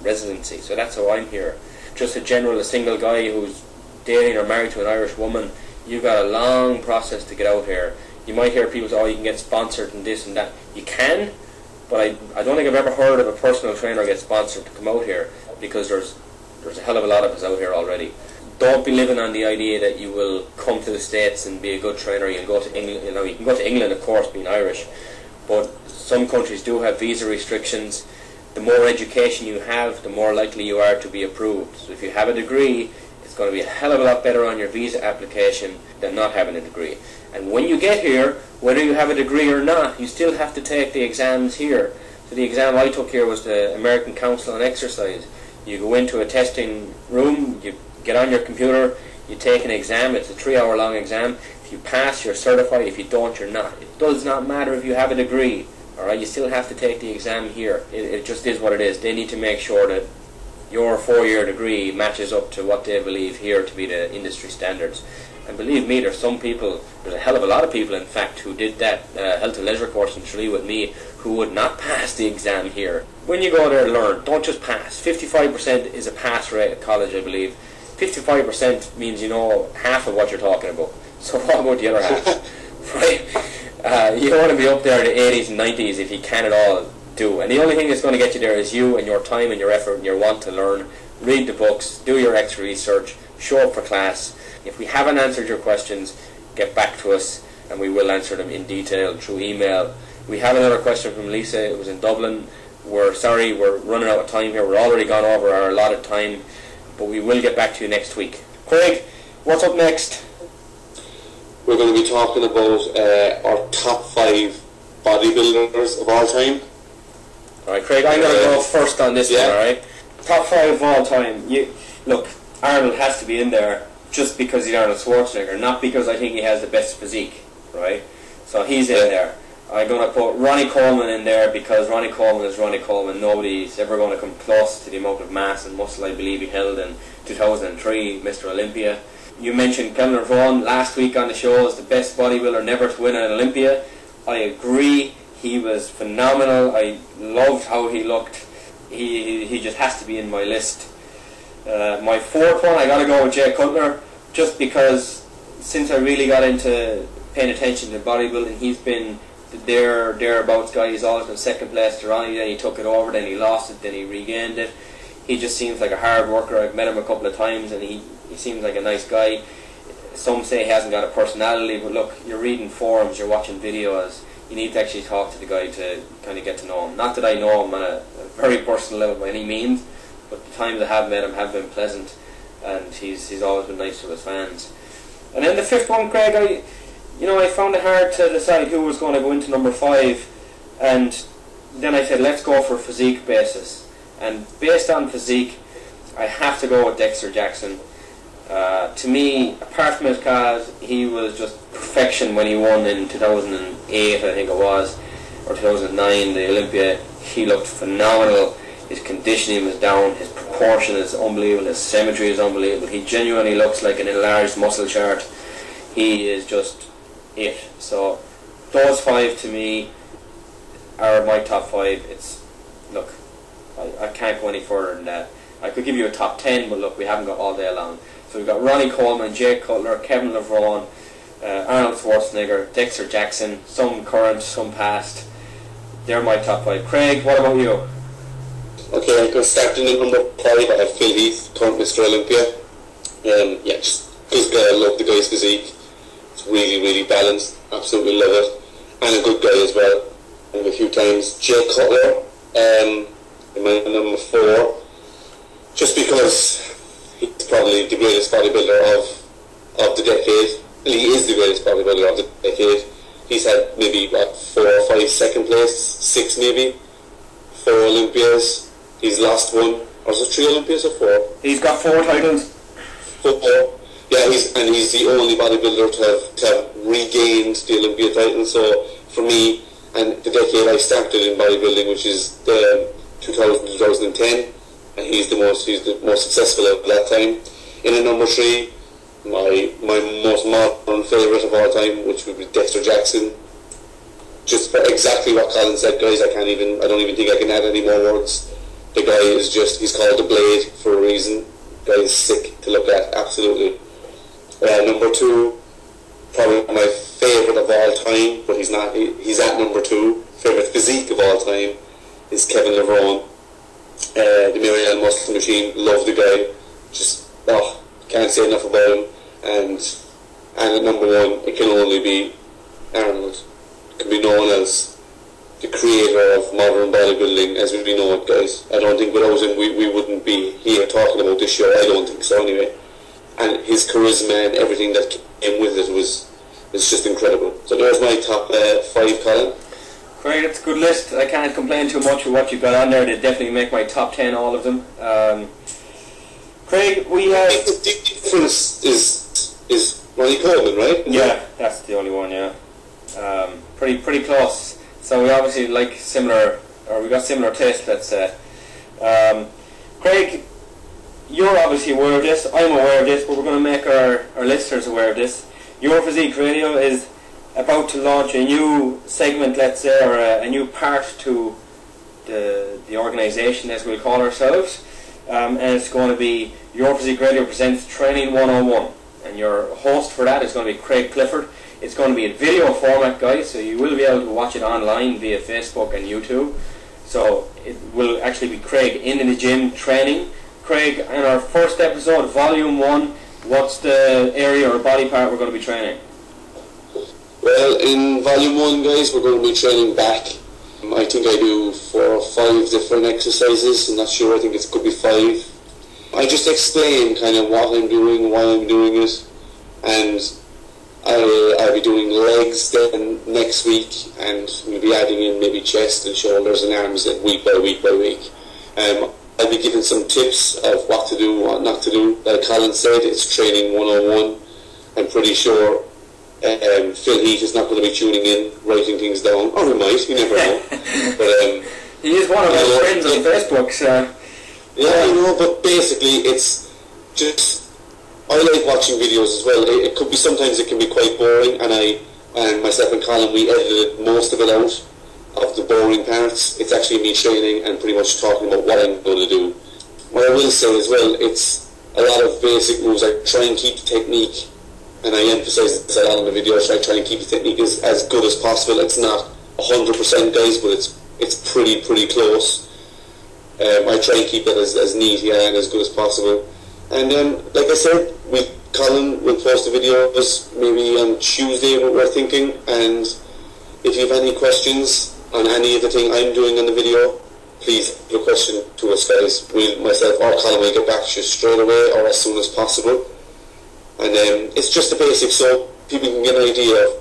residency. So that's how I'm here. Just a single guy who's dating or married to an Irish woman, you've got a long process to get out here. You might hear people say, oh, you can get sponsored and this and that. You can, but I don't think I've ever heard of a personal trainer get sponsored to come out here, because there's a hell of a lot of us out here already. Don't be living on the idea that you will come to the States and be a good trainer. You'll go to England. You can go to England, of course, being Irish, but some countries do have visa restrictions. The more education you have, the more likely you are to be approved. So if you have a degree, it's going to be a hell of a lot better on your visa application than not having a degree. And when you get here, whether you have a degree or not, you still have to take the exams here. So the exam I took here was the American Council on Exercise. You go into a testing room, you get on your computer, you take an exam. It's a 3-hour long exam. If you pass, you're certified. If you don't, you're not. It does not matter if you have a degree. Alright, you still have to take the exam here. It just is what it is. They need to make sure that your 4-year degree matches up to what they believe here to be the industry standards. And believe me, there's a hell of a lot of people, in fact, who did that health and leisure course in Tralee with me, who would not pass the exam here. When you go there to learn, don't just pass. 55% is a pass rate at college, I believe. 55% means you know half of what you're talking about. So what about the other half? Right? You don't want to be up there in the 80s and 90s if you can at all do. And the only thing that's going to get you there is you and your time and your effort and your want to learn. Read the books, do your extra research, show up for class. If we haven't answered your questions, get back to us and we will answer them in detail through email. We have another question from Lisa. It was in Dublin. We're sorry, we're running out of time here. We're already gone over our allotted time, but we will get back to you next week. Craig, what's up next? We're going to be talking about our top 5 bodybuilders of all time. Alright, Craig, I'm going to go first on this one, alright? Top 5 of all time. Look, Arnold has to be in there just because he's Arnold Schwarzenegger, not because I think he has the best physique, right? So he's in there. I'm going to put Ronnie Coleman in there because Ronnie Coleman is Ronnie Coleman. Nobody's ever going to come close to the amount of mass and muscle I believe he held in 2003, Mr. Olympia. You mentioned Kevin Vaughan last week on the show as the best bodybuilder never to win an Olympia. I agree. He was phenomenal. I loved how he looked. He just has to be in my list. My fourth one, I got to go with Jay Cutler, just because since I really got into paying attention to bodybuilding, he's been the thereabouts guy. He's always been second place to Ronnie, then he took it over, then he lost it, then he regained it. He just seems like a hard worker. I've met him a couple of times and he seems like a nice guy. Some say he hasn't got a personality, but look, you're reading forums, you're watching videos, you need to actually talk to the guy to kind of get to know him. Not that I know him on a very personal level by any means, but the times I have met him have been pleasant, and he's always been nice to his fans. And then the fifth one, Craig, I found it hard to decide who was going to go into number 5, and then I said let's go for physique basis. And based on physique, I have to go with Dexter Jackson. To me, apart from his cause, he was just perfection when he won in 2008, I think it was, or 2009, the Olympia. He looked phenomenal. His conditioning was down, his proportion is unbelievable, his symmetry is unbelievable. He genuinely looks like an enlarged muscle chart. He is just it. So those 5 to me are my top 5. Look, I can't go any further than that. I could give you a top 10, but look, we haven't got all day long. So we've got Ronnie Coleman, Jay Cutler, Kevin Vaughan, Arnold Schwarzenegger, Dexter Jackson, some current, some past. They're my top 5. Craig, what about you? Okay, I'm going to start in at number 5. I have Phil Heath, current Mr. Olympia. Just I love the guy's physique. It's really, really balanced. Absolutely love it. And a good guy as well. And a few times. Jay Cutler, in my number 4. Just because he's probably the greatest bodybuilder of the decade. And he is the greatest bodybuilder of the decade. He's had maybe 4 or 5 second place, 6 maybe, 4 Olympias. He's lost 1. Or is it 3 Olympias or 4? He's got 4 titles. 4. Yeah, he's the only bodybuilder to have regained the Olympia title. So for me, and the decade I started in bodybuilding, which is 2010, and he's the most successful at that time. In at number 3, my most modern favourite of all time, which would be Dexter Jackson. Just for exactly what Colin said, guys. I don't even think I can add any more words. The guy is he's called the Blade for a reason. The guy is sick to look at, absolutely. Number 2, probably my favourite of all time, but he's at number 2. Favourite physique of all time is Kevin Vaughan. The Marianne Muscle Machine, love the guy. Can't say enough about him. And at number 1, it can only be Arnold. It can be no one else. The creator of modern bodybuilding as we know it, guys. I don't think without him we wouldn't be here talking about this show. I don't think so anyway. And his charisma and everything that came with it was just incredible. So there's my top 5, Colin. Great, it's a good list. I can't complain too much with what you've got on there. They definitely make my top 10, all of them. Craig, we have... The difference is Ronnie Coleman, right? Yeah, that's the only one, yeah. Pretty close. So we obviously like similar, or we got similar tastes, let's say. Craig, you're obviously aware of this, I'm aware of this, but we're going to make our listeners aware of this. Your Physique Radio is about to launch a new segment, let's say, or a new part to the organisation, as we'll call ourselves. And it's going to be Your Physique Radio presents Training 101. And your host for that is going to be Craig Clifford. It's going to be in video format, guys, so you will be able to watch it online via Facebook and YouTube. So it will actually be Craig in the gym training. Craig, in our first episode, Volume 1, what's the area or body part we're going to be training? Well, in Volume 1, guys, we're going to be training back. I think I do 4 or 5 different exercises. I'm not sure, I think it could be 5. I just explain kind of what I'm doing, why I'm doing it, and I'll be doing legs then next week, and we'll be adding in maybe chest and shoulders and arms week by week by week. I'll be giving some tips of what to do, what not to do. Like Colin said, it's training 101. I'm pretty sure Phil Heath is not going to be tuning in, writing things down, or he might, you never know. But he is one of my friends on Facebook, so... Yeah, I know, but basically it's just... I like watching videos as well. It could be, sometimes it can be quite boring, and myself and Colin, we edited most of it out, of the boring parts. It's actually me training and pretty much talking about what I'm going to do. What I will say as well, it's a lot of basic moves. I try and keep the technique, and I emphasise this a lot in the videos, I try and keep the technique as good as possible. It's not 100% guys, but it's pretty close. I try and keep it as neat and as good as possible. And like I said, Colin will post the videos maybe on Tuesday, what we're thinking. And if you have any questions on any of the thing I'm doing in the video, please leave a question to us, guys. Myself or Colin will get back to you straight away or as soon as possible. And it's just the basics, so people can get an idea of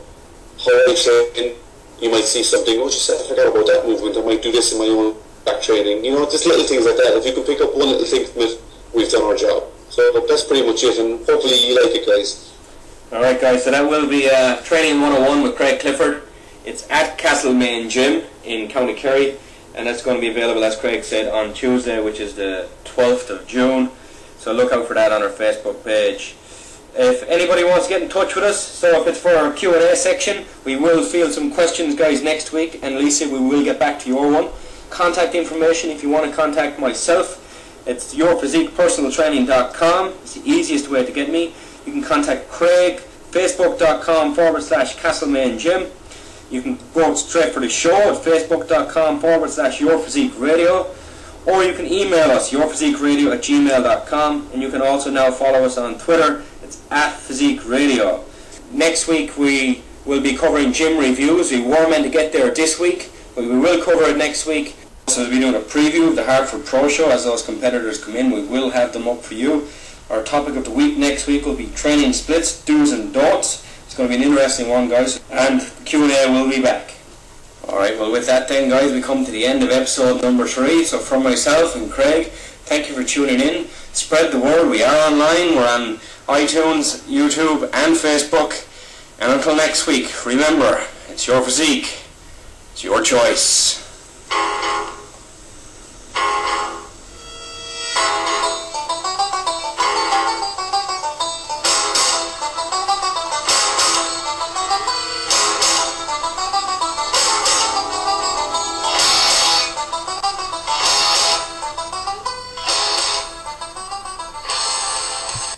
how I train. You might see something, oh, just I forgot about that movement, I might do this in my own back training. You know, just little things like that. If you can pick up one little thing from it, we've done our job. So that's pretty much it, and hopefully you like it, guys. Alright guys, so that will be Training 101 with Craig Clifford. It's at Castlemaine Gym in County Kerry, and that's going to be available, as Craig said, on Tuesday, which is the 12th of June. So look out for that on our Facebook page. If anybody wants to get in touch with us, so if it's for our Q&A section, we will field some questions, guys, next week, and Lisa, we will get back to your one. Contact information, if you want to contact myself, it's yourphysiquepersonaltraining.com. It's the easiest way to get me. You can contact Craig, facebook.com/Castlemaine Gym. You can go straight for the show at facebook.com/yourphysiqueradio. Or you can email us, yourphysiqueradio@gmail.com. And you can also now follow us on Twitter. It's @physiqueradio. Next week we will be covering gym reviews. We were meant to get there this week, but we will cover it next week. So we'll be doing a preview of the Hartford Pro Show. As those competitors come in, we will have them up for you. Our topic of the week next week will be training splits, do's and don'ts. It's going to be an interesting one, guys. And the Q&A will be back. Alright, well with that then, guys, we come to the end of episode number 3. So from myself and Craig, thank you for tuning in. Spread the word. We are online. We're on iTunes, YouTube and Facebook. And until next week, remember, it's your physique. It's your choice.